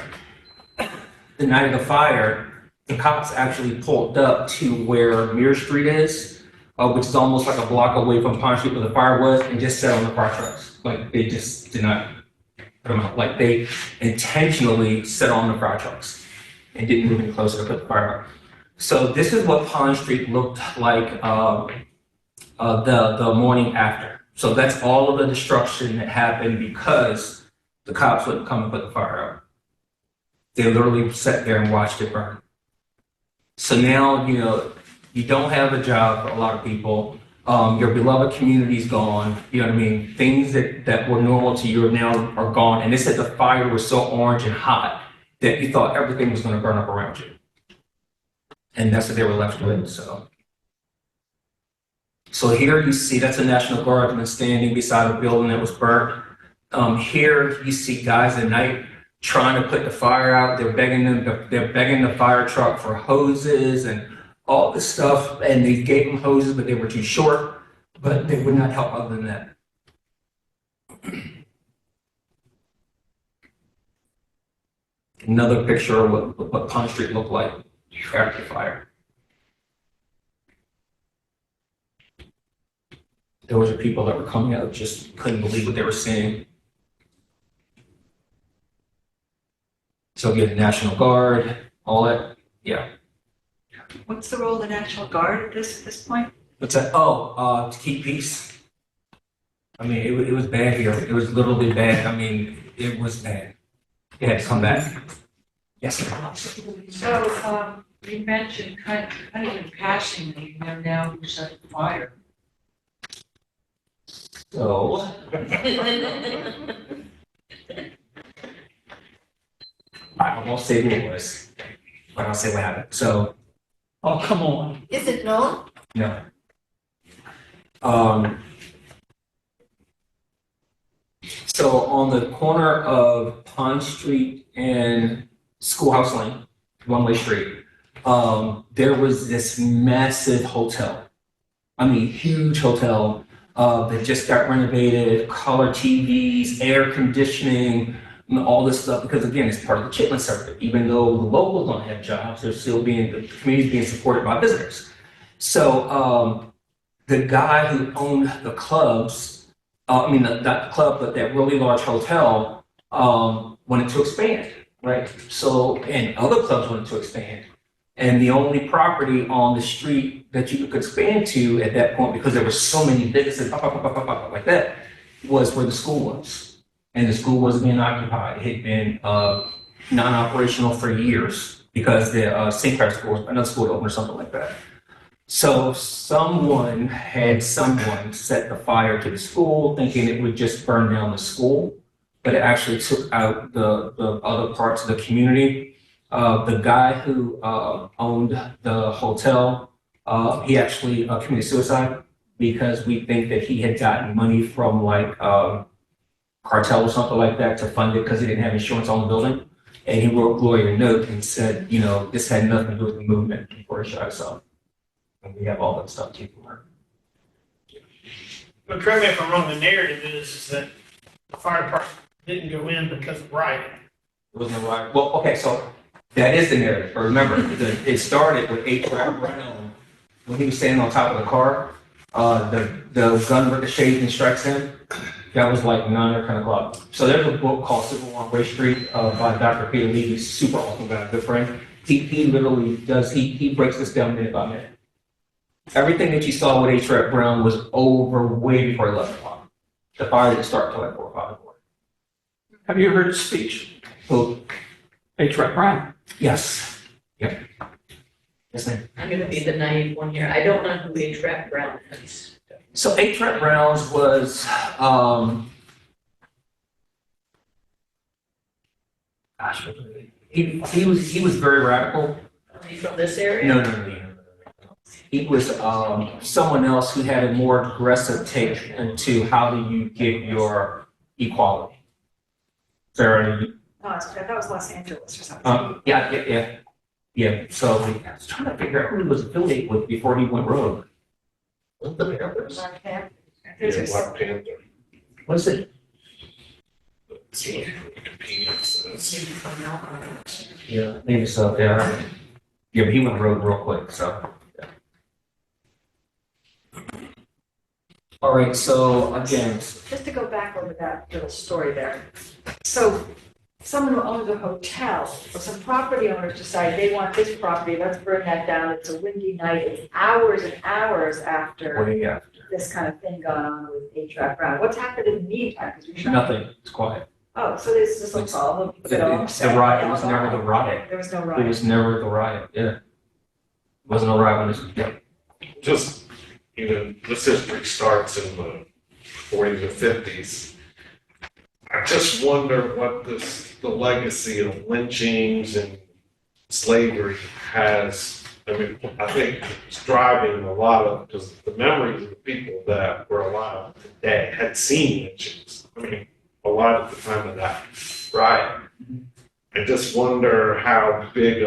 The night of the fire, the cops actually pulled up to where Mirror Street is, which is almost like a block away from Pine Street where the fire was, and just sat on the fire trucks. Like they just did not put them out. Like they intentionally sat on the fire trucks and didn't move any closer to put the fire out. So this is what Pine Street looked like the morning after. So that's all of the destruction that happened because the cops wouldn't come and put the fire out. They literally sat there and watched it burn. So now, you don't have a job for a lot of people. Your beloved community's gone. You know what I mean? Things that were normal to you now are gone. And they said the fire was so orange and hot that you thought everything was going to burn up around you. And that's what they were left with. So here you see, that's a National Guardsman standing beside a building that was burnt. Here you see guys at night trying to put the fire out. They're begging the fire truck for hoses and all this stuff. And they gave them hoses, but they were too short, but they would not help other than that. Another picture of what Pine Street looked like after the fire. There was people that were coming out just couldn't believe what they were seeing. So you had the National Guard, all that, yeah.
What's the role of the National Guard at this point?
What's that? Oh, to keep peace. I mean, it was bad here. It was literally bad. I mean, it was bad. It had to come back. Yes, sir.
So, you mentioned kind of in passing that you know now who set the fire.
So, I won't say who it was, but I'll say what happened. So,
Oh, come on.
Is it known?
no. Um, so on the corner of Pond Street and Schoolhouse Lane, one-way street, there was this massive hotel. I mean, huge hotel that just got renovated, color TVs, air conditioning, and all this stuff. Because again, it's part of the Chitlin circuit. Even though the locals don't have jobs, they're still the community's being supported by visitors. So the guy who owned the clubs, not the club, but that really large hotel, wanted to expand, right? So, and other clubs wanted to expand. And the only property on the street that you could expand to at that point, because there were so many businesses like that, was where the school was. And the school wasn't being occupied. It had been non-operational for years because the St. Clair school, another school opened or something like that. So someone set the fire to the school thinking it would just burn down the school, but it actually took out the other parts of the community. The guy who owned the hotel, he actually committed suicide because we think that he had gotten money from like cartel or something like that to fund it because he didn't have insurance on the building. And he wrote Gloria a note and said, this had nothing to do with the movement before he shot himself. And we have all that stuff too from her.
But correct me if I'm wrong, the narrative is that the fire department didn't go in because of rioting.
It wasn't a riot. Well, okay, so that is the narrative. But remember, it started with A-Trap Brown when he was standing on top of the car. The gun ricocheted and strikes him. That was like 9 or 10 o'clock. So there's a book called Civil on Race Street by Dr. Peter Lee. He's super awesome guy, good friend. He literally does, he breaks this down minute by minute. Everything that you saw with A-Trap Brown was over way before 11 o'clock. The fire didn't start until like 4 or 5 o'clock.
Have you heard his speech?
So,
A-Trap Brown.
yes. Yep. Yes, ma'am.
I'm gonna be the naive one here. I don't know who A-Trap Brown is.
So A-Trap Brown's was, he was very radical.
Are you from this area?
No. He was someone else who had a more aggressive take into how do you get your equality. Sarah,
That was Los Angeles or something.
yeah. So I was trying to figure out who he was affiliated with before he went rogue.
Black Panther.
What's it? Yeah, maybe so. Yeah, but he went rogue real quick. So. Yeah. All right. So again.
Just to go back over that little story there. So someone who owns a hotel, or some property owners decide they want this property, let's burn that down. It's a windy night. It's hours and hours after this kind of thing gone on with A-Trap Brown. What's happened in the meantime?
Nothing. It's quiet.
Oh, so this is a problem.
The riot. It was never the riot.
There was no
It
riot.
was never the riot. Yeah. It wasn't a riot when this. Yeah.
Just, this history starts in the 40s or 50s. I just wonder what the legacy of lynchings and slavery has. I mean, I think it's driving a lot of, because the memories of the people that were alive today had seen lynchings. I mean, a lot at the time of that riot. I just wonder how big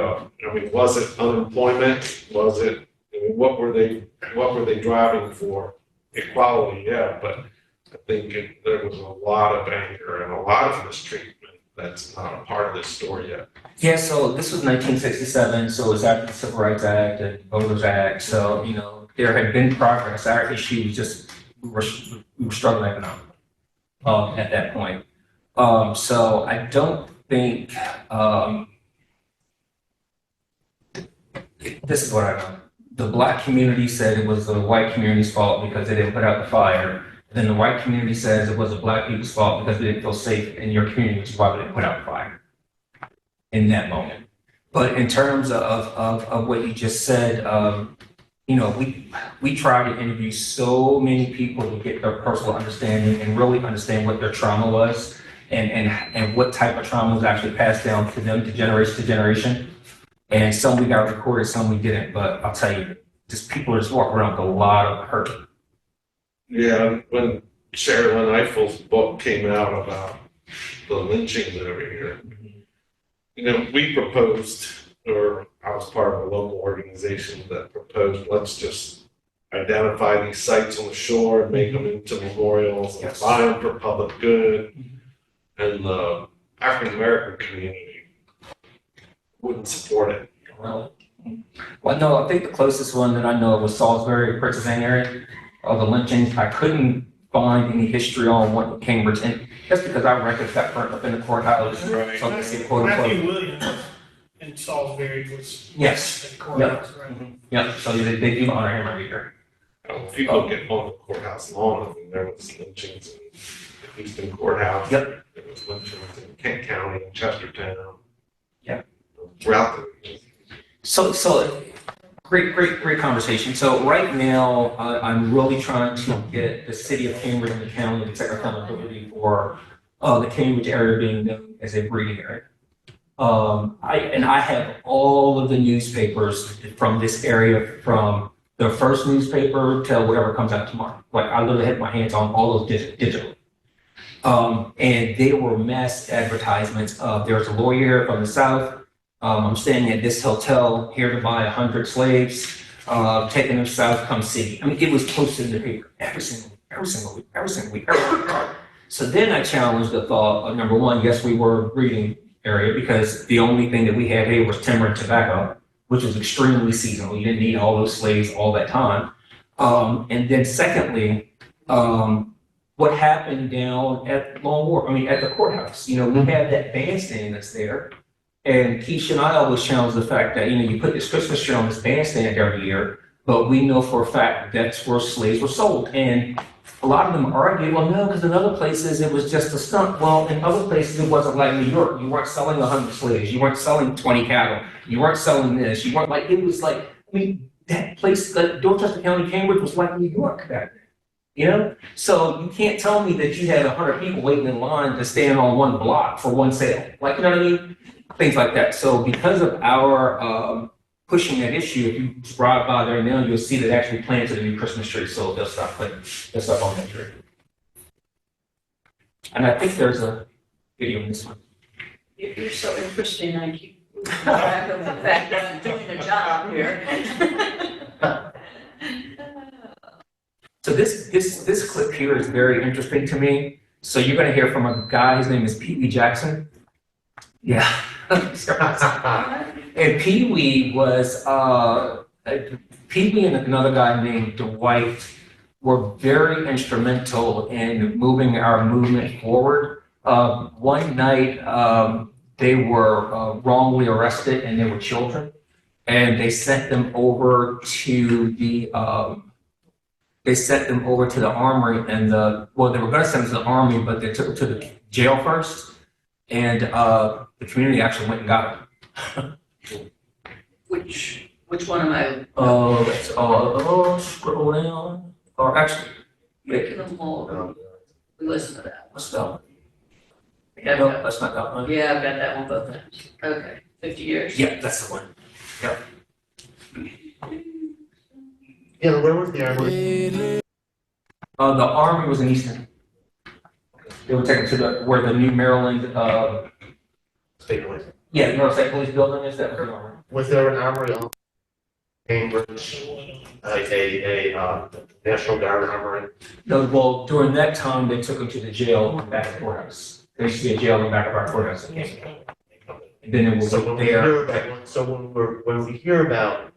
was it unemployment? Was it, what were they driving for? Equality, yeah, but I think there was a lot of anger and a lot of mistreatment that's not a part of this story yet.
Yeah, so this was 1967, so it was after the Civil Rights Act and Voters Act. So, there had been progress. Our issue was just, we were struggling economically at that point. So I don't think, this is what I know. The Black community said it was the white community's fault because they didn't put out the fire. Then the white community says it was the Black people's fault because they didn't feel safe in your community, which is why we didn't put out the fire in that moment. But in terms of what you just said, we try to interview so many people to get their personal understanding and really understand what their trauma was and what type of trauma was actually passed down to them to generation. And some we got recorded, some we didn't. But I'll tell you, just people are just walking around with a lot of hurt.
Yeah, when Sherilyn Eiffel's book came out about the lynchings over here, we proposed, or I was part of a local organization that proposed, let's just identify these sites on the shore and make them into memorials and
Yes.
buy them for public good. And the African American community wouldn't support it.
Well, no, I think the closest one that I know of was Salisbury, Princeton area, of the lynchings. I couldn't find any history on what in Cambridge, and that's because our records got burnt up in the courthouse.
Right.
So they say quote unquote.
Matthew Williams in Salisbury was.
Yes.
in courthouse, right?
Yeah, so they do honor him right here.
If you look at on the courthouse lawn, I mean, there was lynchings in the Easton Courthouse.
Yep.
There was lynchings in Kent County, in Chestertown.
Yeah.
Throughout the.
So great conversation. So right now, I'm really trying to get the city of Cambridge and the county to take accountability for the Cambridge area being known as a breeding area. I have all of the newspapers from this area, from the first newspaper till whatever comes out tomorrow. Like I literally had my hands on all those digital. And they were mass advertisements of there's a lawyer from the South. I'm staying at this hotel here to buy 100 slaves, taking them south, come see. I mean, it was posted in the paper every single week. So then I challenged the thought of number one, yes, we were a breeding area because the only thing that we had here was timber and tobacco, which was extremely seasonal. You didn't need all those slaves all that time. And then secondly, what happened down at Long Wharf, at the courthouse, we have that bandstand that's there. And Keisha and I always challenge the fact that, you put this Christmas tree on this bandstand every year, but we know for a fact that's where slaves were sold. And a lot of them argue, well, no, because in other places it was just a stunt. Well, in other places it wasn't like New York. You weren't selling 100 slaves. You weren't selling 20 cattle. You weren't selling this. You weren't like, it was like, that place, like Dorchester County, Cambridge was like New York back then. So you can't tell me that you had 100 people waiting in line to stand on one block for one sale. Like, you know what I mean? Things like that. So because of our pushing that issue, if you drive by there now, you'll see that actually planted a new Christmas tree. So they'll stop putting that stuff on that tree. And I think there's a video in this one.
You're so interesting, I keep losing track of the fact that I'm doing a job here.
So this clip here is very interesting to me. So you're going to hear from a guy, his name is Pee Wee Jackson. Yeah. And Pee Wee was, Pee Wee and another guy named Dwight were very instrumental in moving our movement forward. One night, they were wrongly arrested and they were children. And they sent them over to the, armory and they were going to send them to the army, but they took them to the jail first. And the community actually went and got them.
Which one am I?
Scroll down. Or actually,
Breaking them all. We listen to that.
what's that one?
Yeah,
No, that's not that one.
Yeah, I've got that one both times. Okay, 50 years.
Yeah, that's the one. Yep.
Yeah, where was the armory?
The army was in Easton. They were taken to where the new Maryland,
State Police.
yeah, Maryland State Police building is, that was the army.
Was there an armory on Cambridge? Like a National Guard armory?
No, well, during that time, they took them to the jail back at the courthouse. There used to be a jail in the back of our courthouse. And then it was
So when we
there.
hear about, when we hear about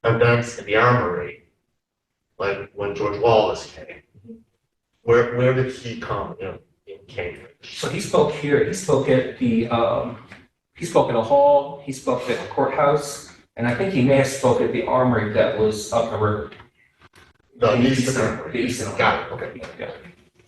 events in the armory, like when George Wallace came, where did he come in Cambridge?
So he spoke here, he spoke at the hall, he spoke at the courthouse, and I think he may have spoke at the armory that was up the river.
The
The
Eastern Armory.
Eastern.
Got it, okay.
Yeah.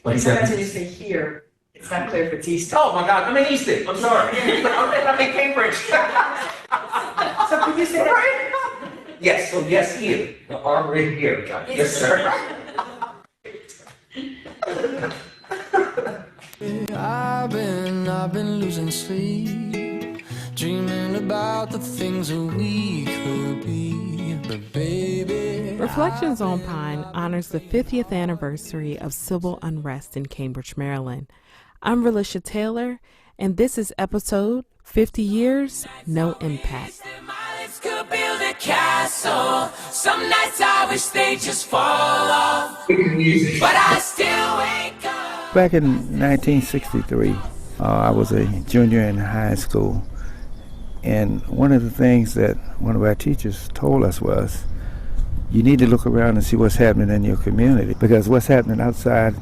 But he
Sometimes
said,
when you say here, it's not clear if it's east.
oh my God, I'm in Easton, I'm sorry. I'm in Cambridge.
So could you say that?
Yes, so yes, here, the armory here, yes, sir.
I've been losing sleep, dreaming about the things that we could be, but baby.
Reflections on Pine honors the 50th anniversary of civil unrest in Cambridge, Maryland. I'm Relisha Taylor, and this is episode 50 Years, No Impact.
Could build a castle. Some nights I wish they just fall off, but I still wake up.
Back in 1963, I was a junior in high school, and one of the things that one of our teachers told us was, you need to look around and see what's happening in your community, because what's happening outside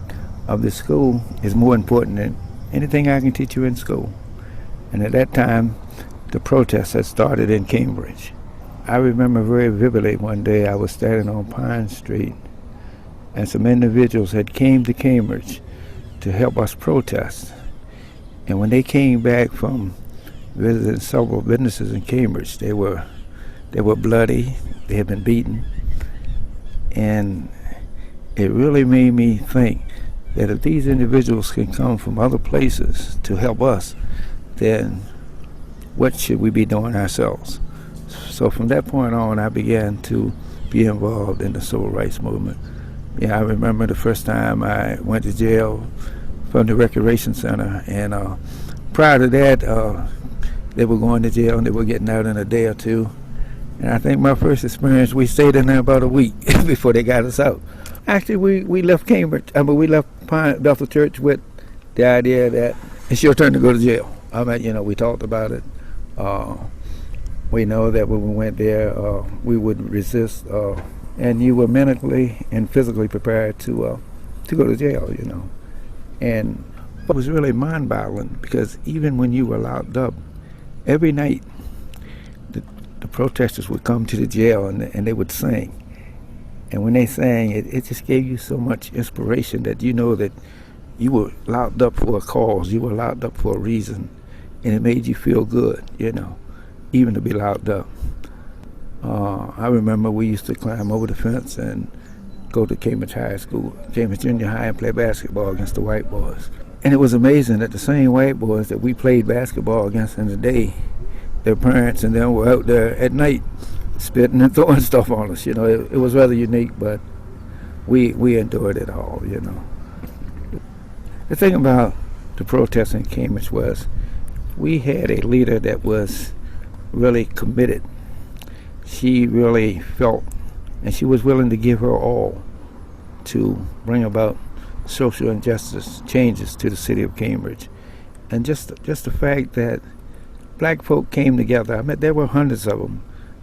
of the school is more important than anything I can teach you in school. And at that time, the protests had started in Cambridge. I remember very vividly one day I was standing on Pine Street, and some individuals had came to Cambridge to help us protest. And when they came back from visiting several businesses in Cambridge, they were bloody, they had been beaten. And it really made me think that if these individuals can come from other places to help us, then what should we be doing ourselves? So from that point on, I began to be involved in the civil rights movement. Yeah, I remember the first time I went to jail from the recreation center, and prior to that, they were going to jail and they were getting out in a day or two. And I think my first experience, we stayed in there about a week before they got us out. Actually, we left Cambridge, we left Pine Bethel Church with the idea that it's your turn to go to jail. We talked about it. We know that when we went there, we would resist, and you were mentally and physically prepared to go to jail, And it was really mind-boggling, because even when you were locked up, every night the protesters would come to the jail and they would sing. And when they sang, it just gave you so much inspiration that you know that you were locked up for a cause, you were locked up for a reason, and it made you feel good, even to be locked up. I remember we used to climb over the fence and go to Cambridge High School, Cambridge Junior High, and play basketball against the white boys. And it was amazing that the same white boys that we played basketball against in the day, their parents and them were out there at night spitting and throwing stuff on us. It was rather unique, but we endured it all, The thing about the protests in Cambridge was we had a leader that was really committed. She really felt, and she was willing to give her all to bring about social injustice changes to the city of Cambridge. And just the fact that black folk came together, there were hundreds of them,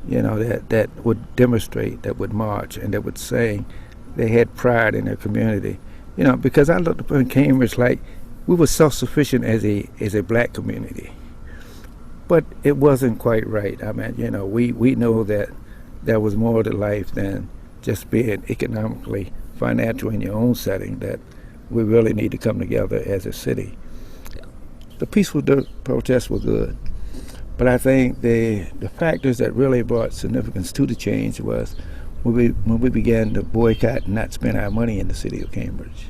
that would demonstrate, that would march, and that would sing. They had pride in their community. Because I looked upon Cambridge like we were self-sufficient as a black community. But it wasn't quite right. We know that there was more to life than just being economically, financial in your own setting, that we really need to come together as a city. The peaceful protests were good, but I think the factors that really brought significance to the change was when we began to boycott and not spend our money in the city of Cambridge.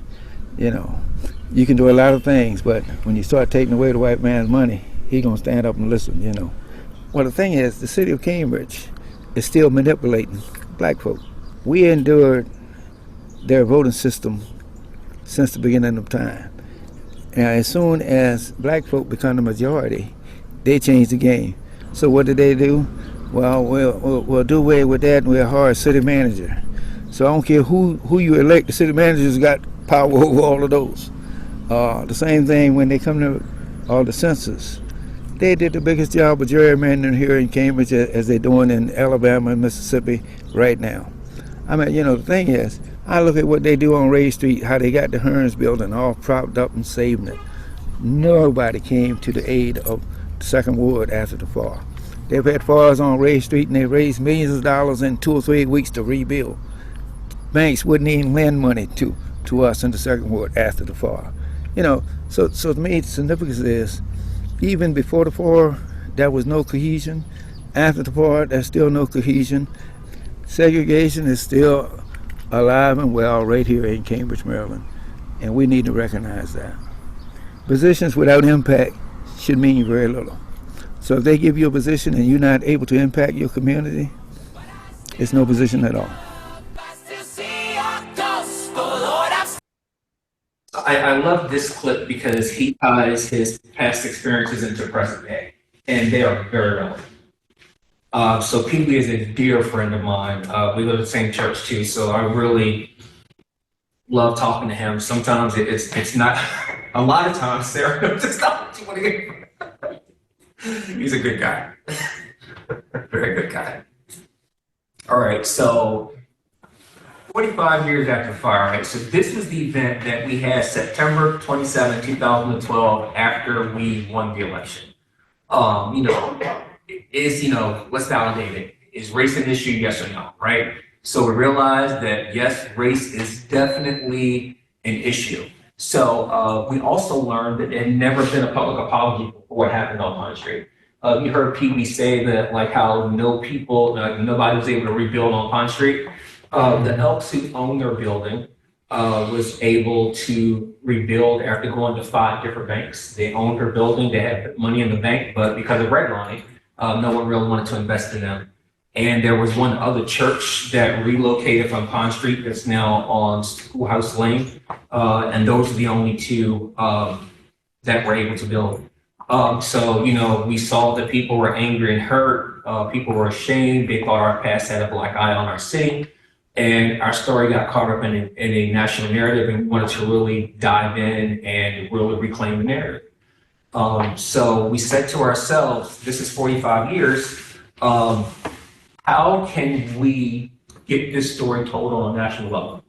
You can do a lot of things, but when you start taking away the white man's money, he's going to stand up and listen, Well, the thing is, the city of Cambridge is still manipulating black folk. We endured their voting system since the beginning of time. Now, as soon as black folk become the majority, they change the game. So what do? Well, we'll do away with that, and we'll hire a city manager. So I don't care who you elect, the city manager's got power over all of those. The same thing when they come to all the census. They did the biggest job of gerrymandering here in Cambridge as they're doing in Alabama and Mississippi right now. The thing is, I look at what they do on Ray Street, how they got the Hearns building all propped up and saving it. Nobody came to the aid of the Second Ward after the fall. They've had fires on Ray Street, and they raised millions of dollars in 2 or 3 weeks to rebuild. Banks wouldn't even lend money to us in the Second Ward after the fire. So to me, the significance is, even before the fire, there was no cohesion. After the fire, there's still no cohesion. Segregation is still alive and well right here in Cambridge, Maryland, and we need to recognize that. Positions without impact should mean very little. So if they give you a position and you're not able to impact your community, it's no position at all.
I love this clip because he ties his past experiences into present day, and they are very relevant. So Pee Wee is a dear friend of mine. We go to the same church too, so I really love talking to him. Sometimes it's not, a lot of times, Sarah, it's not what you want to hear. He's a good guy. Very good guy. All right, so 45 years after the fire, right? So this was the event that we had September 27, 2012, after we won the election. Let's validate it. Is race an issue, yes or no, right? So we realized that yes, race is definitely an issue. So we also learned that there had never been a public apology for what happened on Pine Street. You heard Pee Wee say that, like, how nobody was able to rebuild on Pine Street. The Elks who owned their building was able to rebuild after going to 5 different banks. They owned their building, they had money in the bank, but because of redlining, no one really wanted to invest in them. And there was one other church that relocated from Pond Street that's now on Schoolhouse Lane. And those are the only 2 that were able to build. So we saw that people were angry and hurt. People were ashamed. They thought our past had a black eye on our city. And our story got caught up in a national narrative, and we wanted to really dive in and really reclaim the narrative. So we said to ourselves, this is 45 years. How can we get this story told on a national level?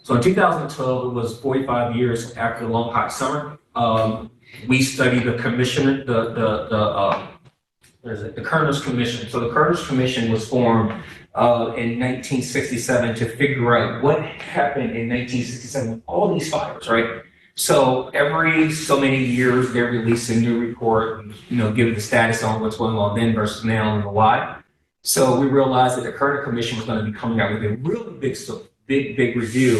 So in 2012, it was 45 years after the long hot summer. We studied the commission, the Kerner's Commission. So the Kerner's Commission was formed in 1967 to figure out what happened in 1967 with all these fires, right? So every so many years, they release a new report and, give the status on what's going on then versus now and the why. So we realized that the Kerner Commission was going to be coming out with a really big review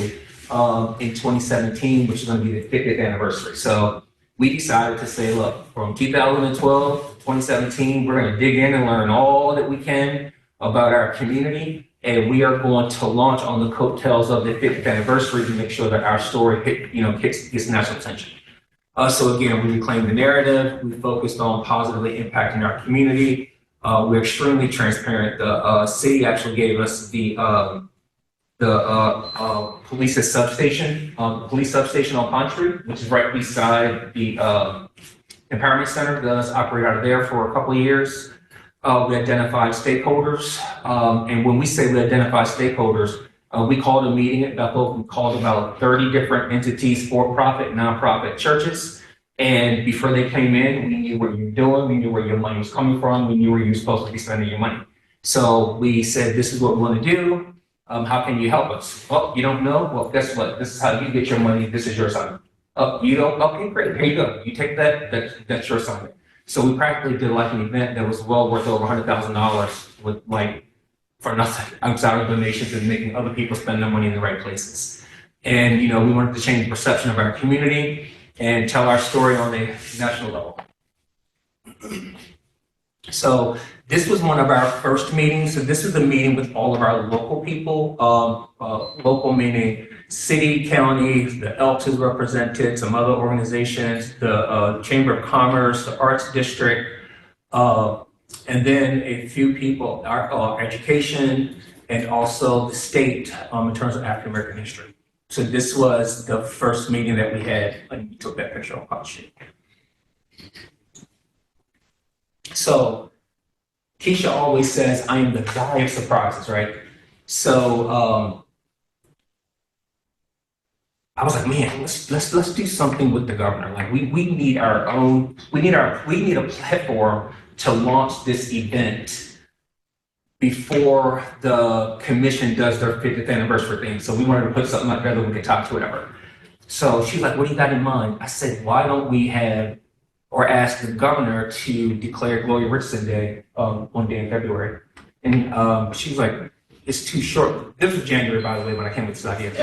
in 2017, which is going to be the 50th anniversary. So we decided to say, look, from 2012 to 2017, we're going to dig in and learn all that we can about our community, and we are going to launch on the coattails of the 50th anniversary to make sure that our story gets national attention. So again, we reclaimed the narrative. We focused on positively impacting our community. We're extremely transparent. The city actually gave us the police substation on Pond Street, which is right beside the Empowerment Center. Let us operate out of there for a couple of years. We identified stakeholders, and when we say we identified stakeholders, we called a meeting at Bethel. We called about 30 different entities, for-profit, nonprofit churches, and before they came in, we knew what you were doing, we knew where your money was coming from, we knew where you were supposed to be spending your money. So we said, this is what we want to do. How can you help us? Well, you don't know? Well, guess what? This is how you get your money. This is your assignment. Oh, you don't? Okay, great. Here you go. You take that. That's your assignment. So we practically did like an event that was well worth over $100,000 with for nothing outside of donations and making other people spend their money in the right places. And we wanted to change the perception of our community and tell our story on a national level. So this was one of our first meetings. So this is the meeting with all of our local people, local meaning city, county, the Elks is represented, some other organizations, the Chamber of Commerce, the Arts District, and then a few people, our education, and also the state in terms of African American history. So this was the first meeting that we had, and we took that picture on Pond Street. So Keisha always says, I am the guy of surprises, right? So I was like, man, let's do something with the governor. Like we need our own, we need a platform to launch this event before the commission does their 50th anniversary thing. So we wanted to put something like that we could talk to whatever. So she's like, what do you got in mind? I said, why don't we have or ask the governor to declare Gloria Richardson Day one day in February? And she was like, it's too short. This was January, by the way, when I came with this idea.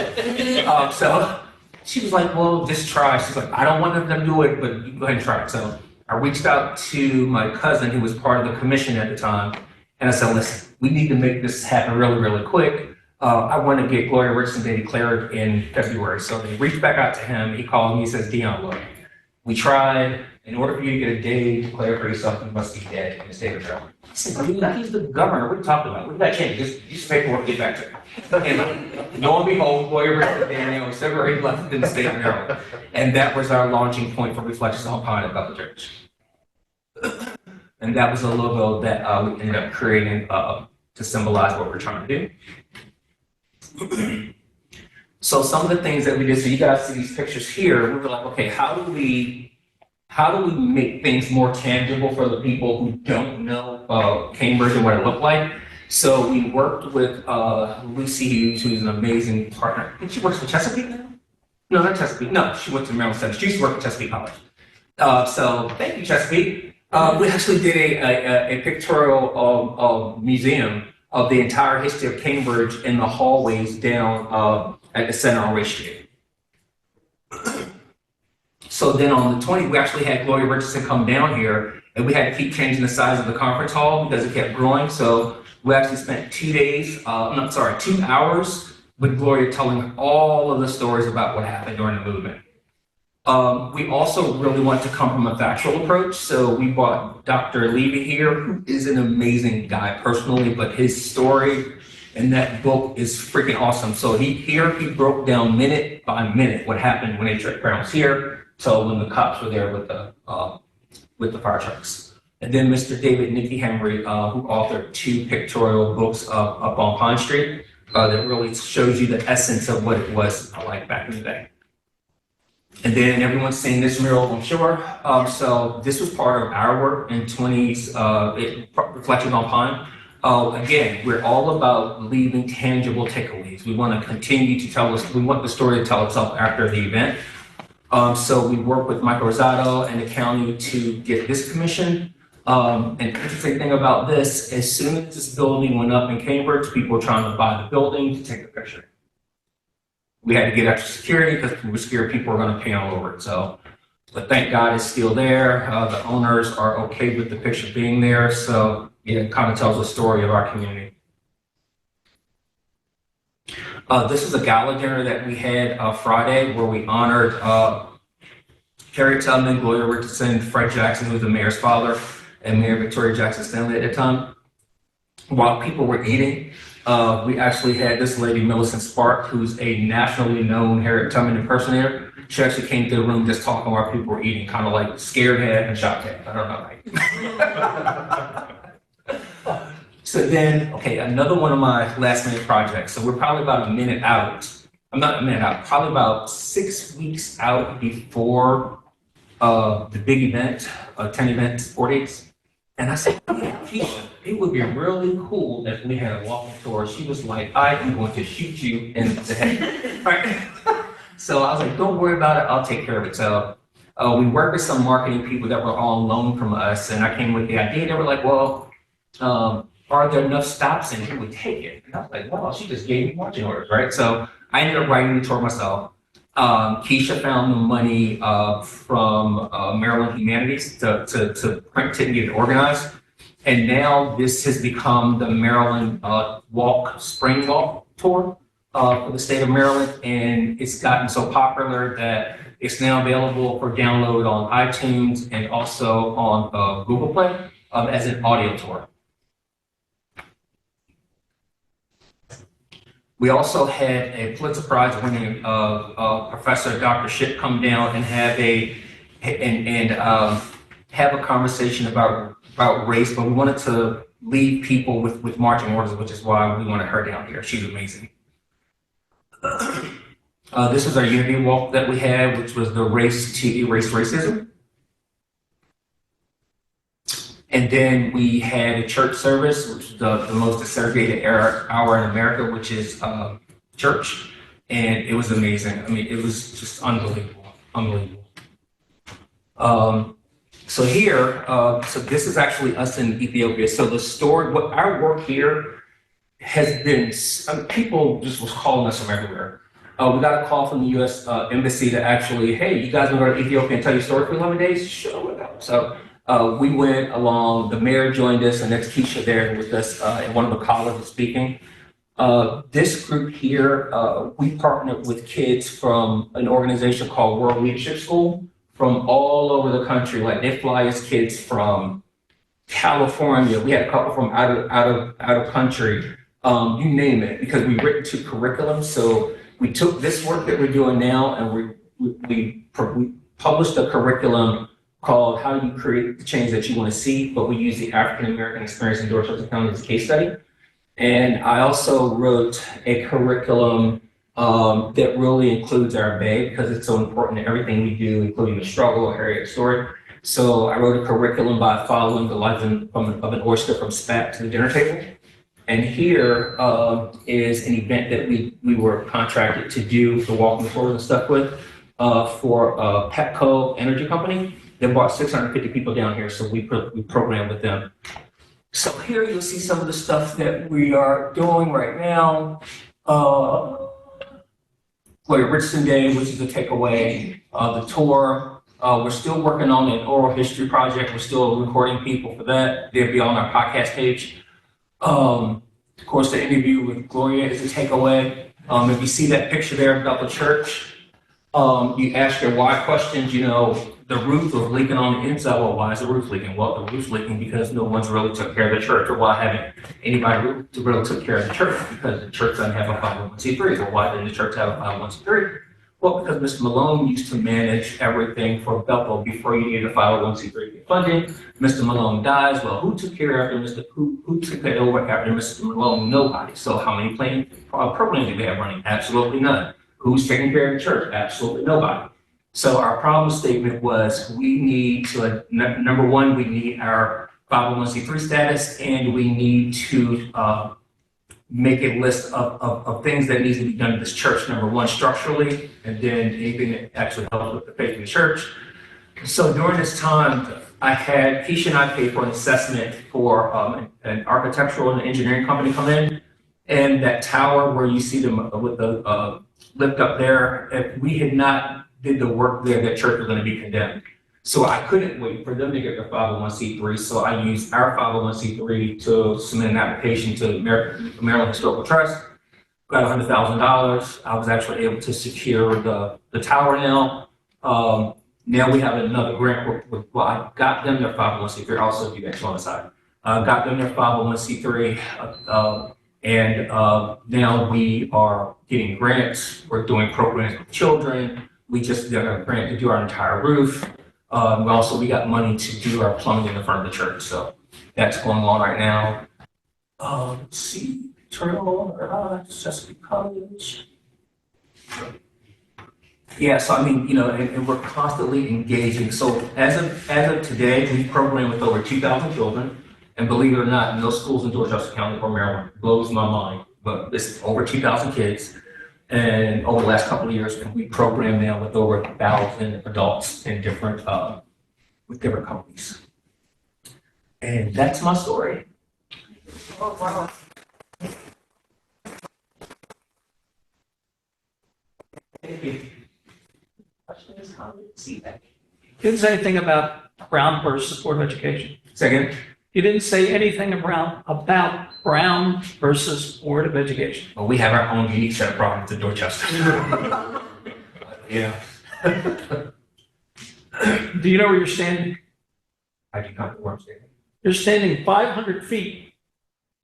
So she was like, well, just try. She's like, I don't want them to do it, but you go ahead and try it. So I reached out to my cousin who was part of the commission at the time. And I said, listen, we need to make this happen really, really quick. I want to get Gloria Richardson Day declared in February. So they reached back out to him. He called me, he says, Dion, look, we tried. In order for you to get a day declared for yourself, you must be dead in the state of Maryland. I said, he's the governor. What are you talking about? What did that change? Just paperwork, get back to him. And lo and behold, Gloria Richardson Day was February 11th in the state of Maryland. And that was our launching point for Reflections on Pine at Bethel Church. And that was a logo that we ended up creating to symbolize what we're trying to do. So some of the things that we did, so you guys see these pictures here, we were like, okay, how do we make things more tangible for the people who don't know Cambridge and what it looked like? So we worked with Lucy Hughes, who's an amazing partner. I think she works for Chesapeake now? No, not Chesapeake. No, she went to Maryland Center. She used to work at Chesapeake College. So thank you, Chesapeake. We actually did a pictorial museum of the entire history of Cambridge in the hallways down at the center on Race Street. So then on the 20th, we actually had Gloria Richardson come down here, and we had to keep changing the size of the conference hall because it kept growing. So we actually spent 2 hours with Gloria telling all of the stories about what happened during the movement. We also really want to come from a factual approach. So we brought Dr. Levy here, who is an amazing guy personally, but his story in that book is freaking awesome. So he broke down minute by minute what happened when H.R. Brown was here. So when the cops were there with the fire trucks. And then Mr. David Nicky Henry, who authored 2 pictorial books up on Pine Street that really shows you the essence of what it was like back in the day. And then everyone's seen this mural, I'm sure. So this was part of our work in 20s, Reflections on Pine. Again, we're all about leaving tangible takeaways. We want to continue to we want the story to tell itself after the event. So we work with Michael Rosado and the county to get this commission. And the interesting thing about this, as soon as this building went up in Cambridge, people were trying to buy the building to take a picture. We had to get extra security because we were scared people were going to pan all over it. So, but thank God it's still there. The owners are okay with the picture being there. So it kind of tells the story of our community. This is a gala dinner that we had Friday where we honored Harriet Tubman, Gloria Richardson, Fred Jackson, who was the mayor's father, and Mayor Victoria Jackson Stanley at the time. While people were eating, we actually had this lady, Millicent Spark, who's a nationally known Harriet Tubman impersonator. She actually came to the room just talking while people were eating, kind of like scared half and shocked half. I don't know. So then, okay, another one of my last minute projects. So we're probably about a minute out. I'm not a minute out, probably about 6 weeks out before the big event, 10 event, 4 days. And I said, Keisha, it would be really cool if we had a walking tour. She was like, I am going to shoot you in the head. Right? So I was like, don't worry about it, I'll take care of it. So we worked with some marketing people that were all loaned from us. And I came with the idea, they were like, well, are there enough stops and who would take it? And I was like, well, she just gave me marching orders, right? So I ended up writing the tour myself. Keisha found the money from Maryland Humanities to print it and get it organized. And now this has become the Maryland Spring Walk Tour for the state of Maryland. And it's gotten so popular that it's now available for download on iTunes and also on Google Play as an audio tour. We also had a Pulitzer Prize winning professor, Dr. Shipp, come down and have a conversation about race, but we wanted to leave people with marching orders, which is why we wanted her down here. She's amazing. This is our unity walk that we had, which was the race to erase racism. And then we had a church service, which is the most desegregated hour in America, which is church. And it was amazing. I mean, it was just unbelievable. So here, so this is actually us in Ethiopia. So the story, what our work here has been, people just was calling us from everywhere. We got a call from the U.S. Embassy to actually, hey, you guys want to go to Ethiopia and tell your story for 11 days? Sure, we'll go. So we went along, the mayor joined us, and that's Keisha there with us at one of the colleges speaking. This group here, we partnered with kids from an organization called World Leadership School from all over the country. Like they fly us kids from California. We had a couple from out of country. You name it, because we written to curriculum. So we took this work that we're doing now and we published a curriculum called How Do You Create the Change That You Want to See? But we use the African American experience in Dorchester County as a case study. And I also wrote a curriculum that really includes our Bay because it's so important in everything we do, including the struggle, Harriet's story. So I wrote a curriculum by following the life of an oyster from spat to the dinner table. And here is an event that we were contracted to do the walking tours and stuff with for Petco Energy Company. They brought 650 people down here, so we programmed with them. So here you'll see some of the stuff that we are doing right now. Like Richardson Day, which is a takeaway, the tour. We're still working on an oral history project. We're still recording people for that. They'll be on our podcast page. Of course, the interview with Gloria is a takeaway. If you see that picture there about the church, you ask your why questions. You know, the roof was leaking on the inside. Well, why is the roof leaking? Well, the roof's leaking because no one's really took care of the church. Or why haven't anybody really took care of the church? Because the church doesn't have a 501c3. Well, why didn't the church have a 501c3? Well, because Mr. Malone used to manage everything for Bethel before you needed a 501c3 funding. Mr. Malone dies. Well, who took care after who took it over after Mr. Malone? Nobody. So how many programs do they have running? Absolutely none. Who's taking care of the church? Absolutely nobody. So our problem statement was we need to, number one, we need our 501c3 status, and we need to make a list of things that needs to be done in this church. Number one, structurally, and then anything that actually helps with the faith of the church. So during this time, Keisha and I paid for an assessment for an architectural and engineering company come in, and that tower where you see them with the lift up there, if we had not did the work there, that church was going to be condemned. So I couldn't wait for them to get their 501c3. So I used our 501c3 to submit an application to Maryland Historical Trust. Got $100,000. I was actually able to secure the tower now. Now we have another grant. Well, I got them their 501c3. Also, do that on the side. Got them their 501c3. And now we are getting grants. We're doing programs with children. We just got a grant to do our entire roof. We got money to do our plumbing in the front of the church. So that's going on right now. Let's see, Chesapeake College. Yeah, so I mean, you know, and we're constantly engaging. So as of today, we program with over 2,000 children. And believe it or not, no schools in Dorchester County or Maryland. Blows my mind. But it's over 2,000 kids. And over the last couple of years, we program now with over 1,000 adults in different, with different companies. And that's my story.
Oh, wow.
Questions, comments, feedback?
Didn't say anything about Brown versus Board of Education.
Second.
You didn't say anything about Brown versus Board of Education.
Well, we have our own unique set of problems in Dorchester. Yeah.
Do you know where you're standing?
I do not know where I'm standing.
You're standing 500 feet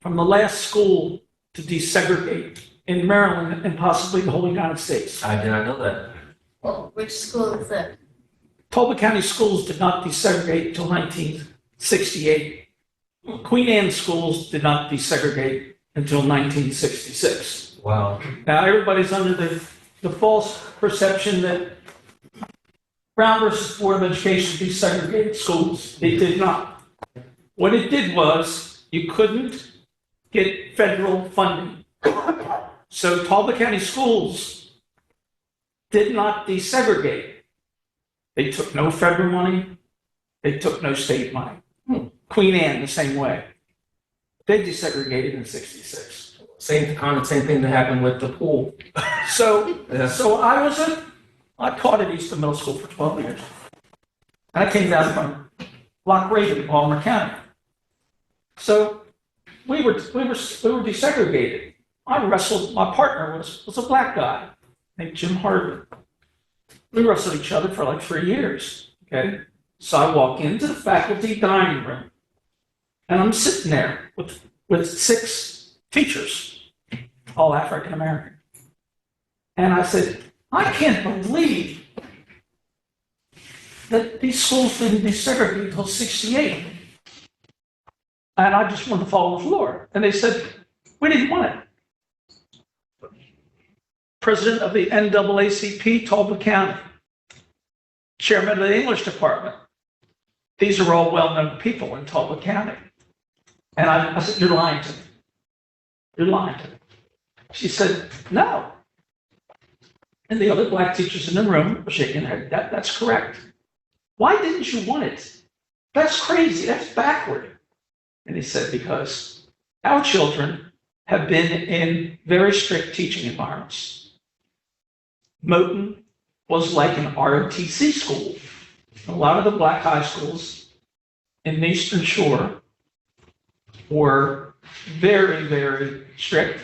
from the last school to desegregate in Maryland and possibly the whole United States.
I did not know that.
Well, which school is that?
Talbot County schools did not desegregate until 1968. Queen Anne schools did not desegregate until 1966.
Wow.
Now everybody's under the false perception that Brown versus Board of Education desegregated schools. It did not. What it did was you couldn't get federal funding. So Talbot County schools did not desegregate. They took no federal money. They took no state money. Queen Anne the same way. They desegregated in 66.
Same thing that happened with the pool.
So,
Yeah.
so I taught at Easton Middle School for 12 years. And I came down from Lock Raven, Palmer County. So we were desegregated. I wrestled, my partner was a black guy named Jim Harvey. We wrestled each other for like 3 years, okay? So I walk into the faculty dining room and I'm sitting there with 6 teachers, all African American. And I said, I can't believe that these schools didn't desegregate until 68. And I just wanted to fall on the floor. And they said, we didn't want it. President of the NAACP, Talbot County. Chairman of the English department. These are all well-known people in Talbot County. And I said, you're lying to me. You're lying to me. She said, no. And the other black teachers in the room were shaking their head. That's correct. Why didn't you want it? That's crazy. That's backward. And he said, because our children have been in very strict teaching environments. Moton was like an ROTC school. A lot of the black high schools in the Eastern Shore were very, very strict.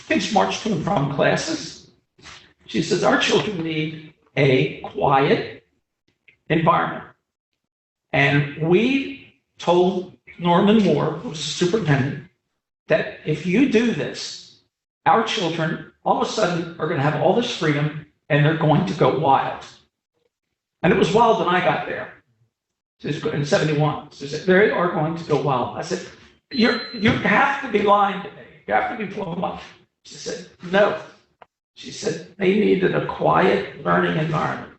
Kids marched to and from classes. She says, our children need a quiet environment. And we told Norman Moore, who was the superintendent, that if you do this, our children all of a sudden are going to have all this freedom and they're going to go wild. And it was wild when I got there in 71. She said, they are going to go wild. I said, you have to be lying to me. You have to be blown up. She said, no. She said, they needed a quiet learning environment.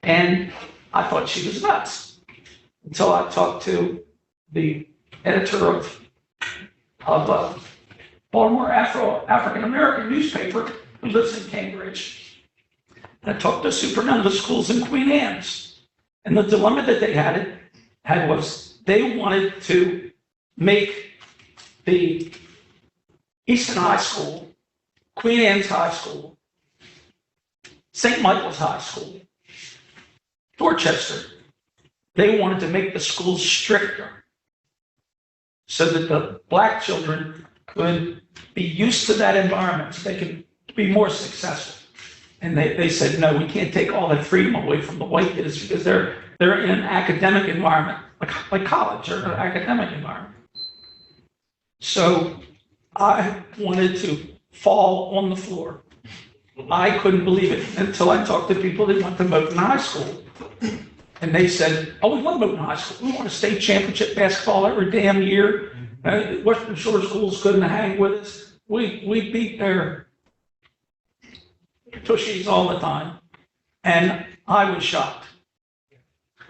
And I thought she was nuts until I talked to the editor of Baltimore African American newspaper who lives in Cambridge. And I talked to the superintendent of the schools in Queen Anne's. And the dilemma that they had was they wanted to make the Easton High School, Queen Anne's High School, St. Michael's High School, Dorchester. They wanted to make the schools stricter so that the black children could be used to that environment, so they could be more successful. And they said, no, we can't take all that freedom away from the white kids because they're in an academic environment, like college or an academic environment. So I wanted to fall on the floor. I couldn't believe it until I talked to people that went to Moton High School. And they said, oh, we won Moton High School. We won a state championship basketball every damn year. Western Shore schools couldn't hang with us. We beat their tushies all the time. And I was shocked.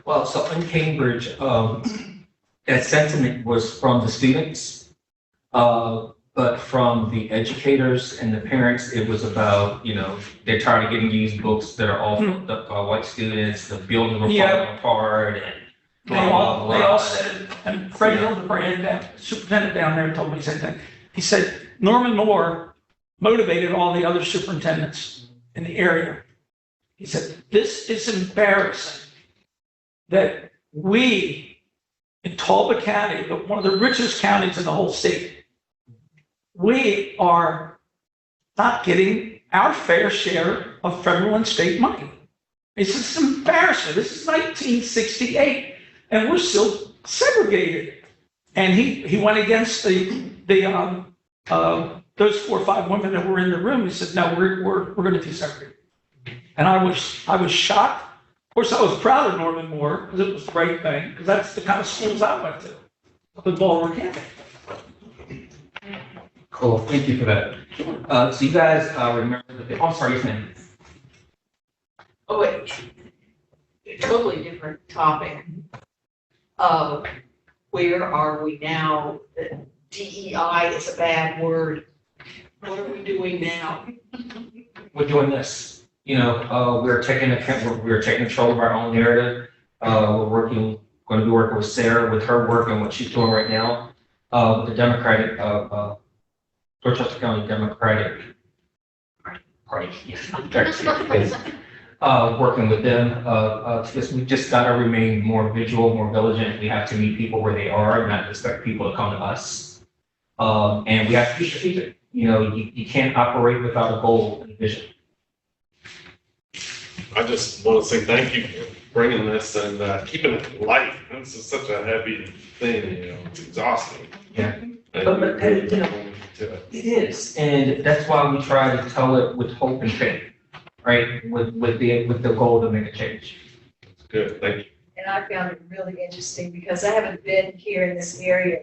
Well, so in Cambridge, that sentiment was from the students, but from the educators and the parents, it was about, they're tired of getting used books that are all fucked up by white students, the buildings were falling apart, and
They all said, and Fred Hildebrand, superintendent down there, told me the same thing. He said, Norman Moore motivated all the other superintendents in the area. He said, this is embarrassing that we in Talbot County, one of the richest counties in the whole state, we are not getting our fair share of federal and state money. He said, it's embarrassing. This is 1968, and we're still segregated. And he went against those 4 or 5 women that were in the room. He said, no, we're going to desegregate. And I was shocked. Of course, I was proud of Norman Moore because it was the right thing, because that's the kind of schools I went to up in Baltimore County.
Cool, thank you for that. So you guys remember I'm sorry, yes, ma'am.
Oh, wait, totally different topic. Where are we now? DEI is a bad word. What are we doing now?
We're doing this. We're taking control of our own narrative. Going to be working with Sarah with her work and what she's doing right now with the Democratic Dorchester County Democratic Party, working with them, because we just gotta remain more vigilant, more vigilant. We have to meet people where they are and not expect people to come to us. And we have to be strategic. You know, you can't operate without a goal and vision.
I just want to say thank you for bringing this and keeping it light. This is such a heavy thing, you know, it's exhausting.
Yeah.
And
Hey, you know, it is, and that's why we try to tell it with hope and faith, right? With the goal to make a change.
It's good, thank you.
And I found it really interesting because I haven't been here in this area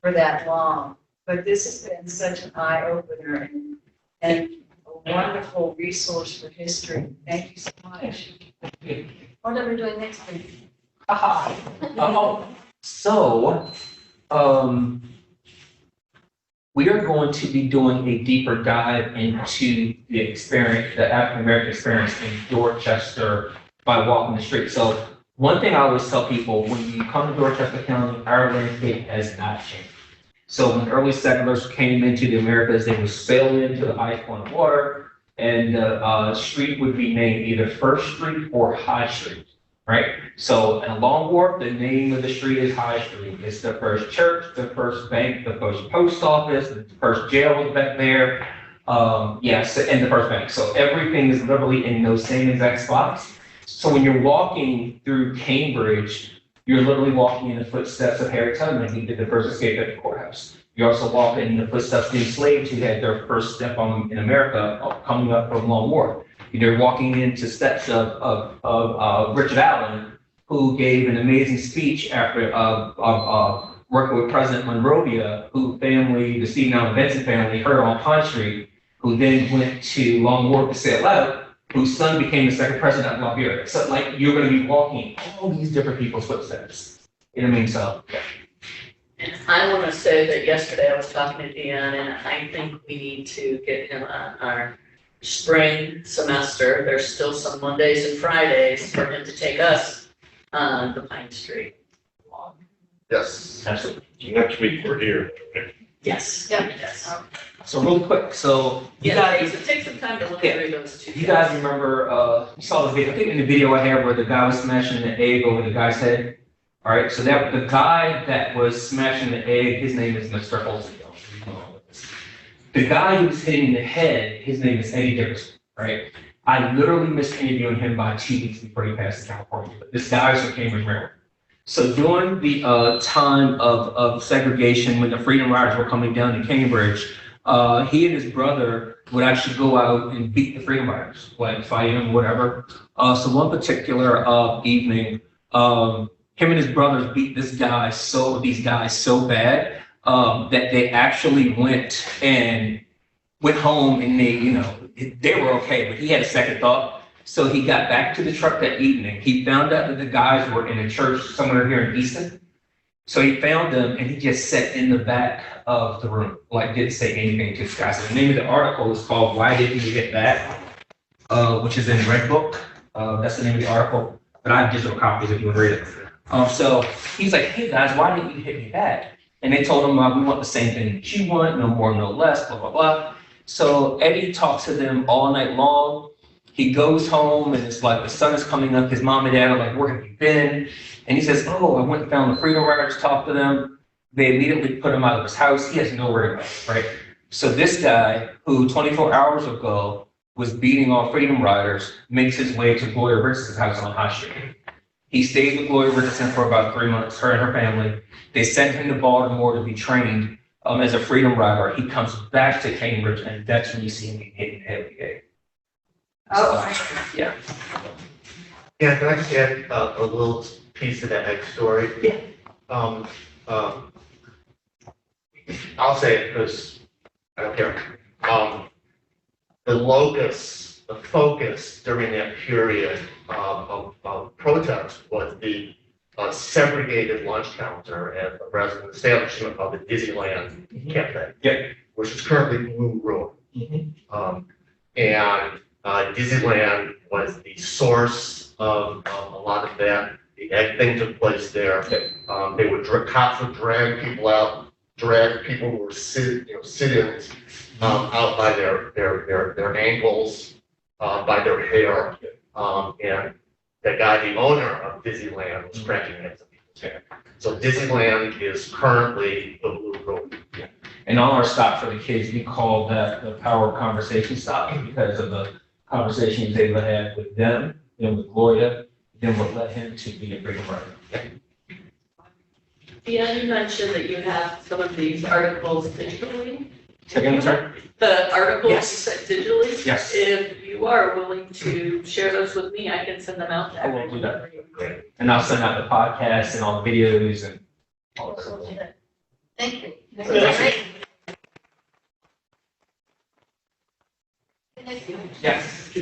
for that long, but this has been such an eye opener and a wonderful resource for history. Thank you so much. What are we doing next week?
So, we are going to be doing a deeper dive into the experience, the African American experience in Dorchester by walking the street. So, one thing I always tell people, when you come to Dorchester County, our landscape has not changed. So when early settlers came into the Americas, they would sail into the ice on water, and the street would be named either First Street or High Street, right? So in Long Wharf, the name of the street is High Street. It's the first church, the first bank, the first post office, the first jail was back there. Yes, and the first bank. So everything is literally in those same exact spots. So when you're walking through Cambridge, you're literally walking in the footsteps of Harry Tubman, who did the first escape at the courthouse. You're also walking in the footsteps of the enslaved who had their first step in America coming up from Long Wharf. You're walking into steps of Richard Allen, who gave an amazing speech after working with President Monrovia, the Stephen Allen Benson family, heard on Pond Street, who then went to Long Wharf to say it loud, whose son became the second president of Liberia. So like, you're gonna be walking all these different people's footsteps. You know what I mean? So, yeah.
And I want to say that yesterday I was talking to Dion, and I think we need to get him on our spring semester. There's still some Mondays and Fridays for him to take us on the Pine Street.
Yes.
Absolutely.
Next week we're here.
Yes.
Yeah.
Yes.
So really quick, so you guys,
Take some time to look through those two.
you guys remember, you saw the video, I think in the video I had where the guy was smashing the egg over the guy's head. All right, so that the guy that was smashing the egg, his name is Mr. Holsey. The guy who's hitting the head, his name is Eddie Dickerson, right? I literally missed interviewing him by 2 weeks before he passed to California. But this guy is from Cambridge, Maryland. So during the time of segregation, when the Freedom Riders were coming down to Cambridge, he and his brother would actually go out and beat the Freedom Riders, like fight them, whatever. So one particular evening, him and his brothers beat these guys so bad that they actually went home and they were okay, but he had a second thought. So he got back to the truck that evening. He found out that the guys were in a church somewhere here in Easton. So he found them and he just sat in the back of the room, like didn't say anything to the guys. So the name of the article is called "Why Didn't You Get Back?" Which is in Red Book. That's the name of the article. But I have digital copies if you want to read it. So he's like, "Hey guys, why didn't you hit me back?" And they told him, "We want the same thing that you want, no more, no less, blah, blah, blah." So Eddie talks to them all night long. He goes home and it's like the sun is coming up. His mom and dad are like, "Where have you been?" And he says, "Oh, I went and found the Freedom Riders, talked to them." They immediately put him out of his house. He has nowhere to go, right? So this guy, who 24 hours ago was beating all Freedom Riders, makes his way to Gloria Richardson's house on High Street. He stayed with Gloria Richardson for about 3 months, her and her family. They sent him to Baltimore to be trained as a Freedom Rider. He comes back to Cambridge, and that's when you see him getting hit in the head with the egg. Yeah.
Yeah, can I just add a little piece to that next story?
Yeah.
I'll say it because I don't care. The focus during that period of protest was the segregated lunch counter at the resident establishment of the Disneyland Cafe, which is currently Blue Room. And Disneyland was the source of a lot of that. The egg thing took place there. Cops would drag people out
drag people who were sit-ins out by their ankles, by their hair. And the guy, the owner of Disneyland, was cracking heads at people's hair. So Disneyland is currently the blue road.
And on our stop for the kids, we call that the power of conversation stop because of the conversation he was able to have with them, then with Gloria, then what led him to be a freedom rider.
Yeah, you mentioned that you have some of these articles digitally.
Second, sorry?
The articles you
Yes.
said digitally?
Yes.
If you are willing to share those with me, I can send them out to
I will
everyone.
do that. Great. And I'll send out the podcast and all the videos and all that.
Thank you.
Yes.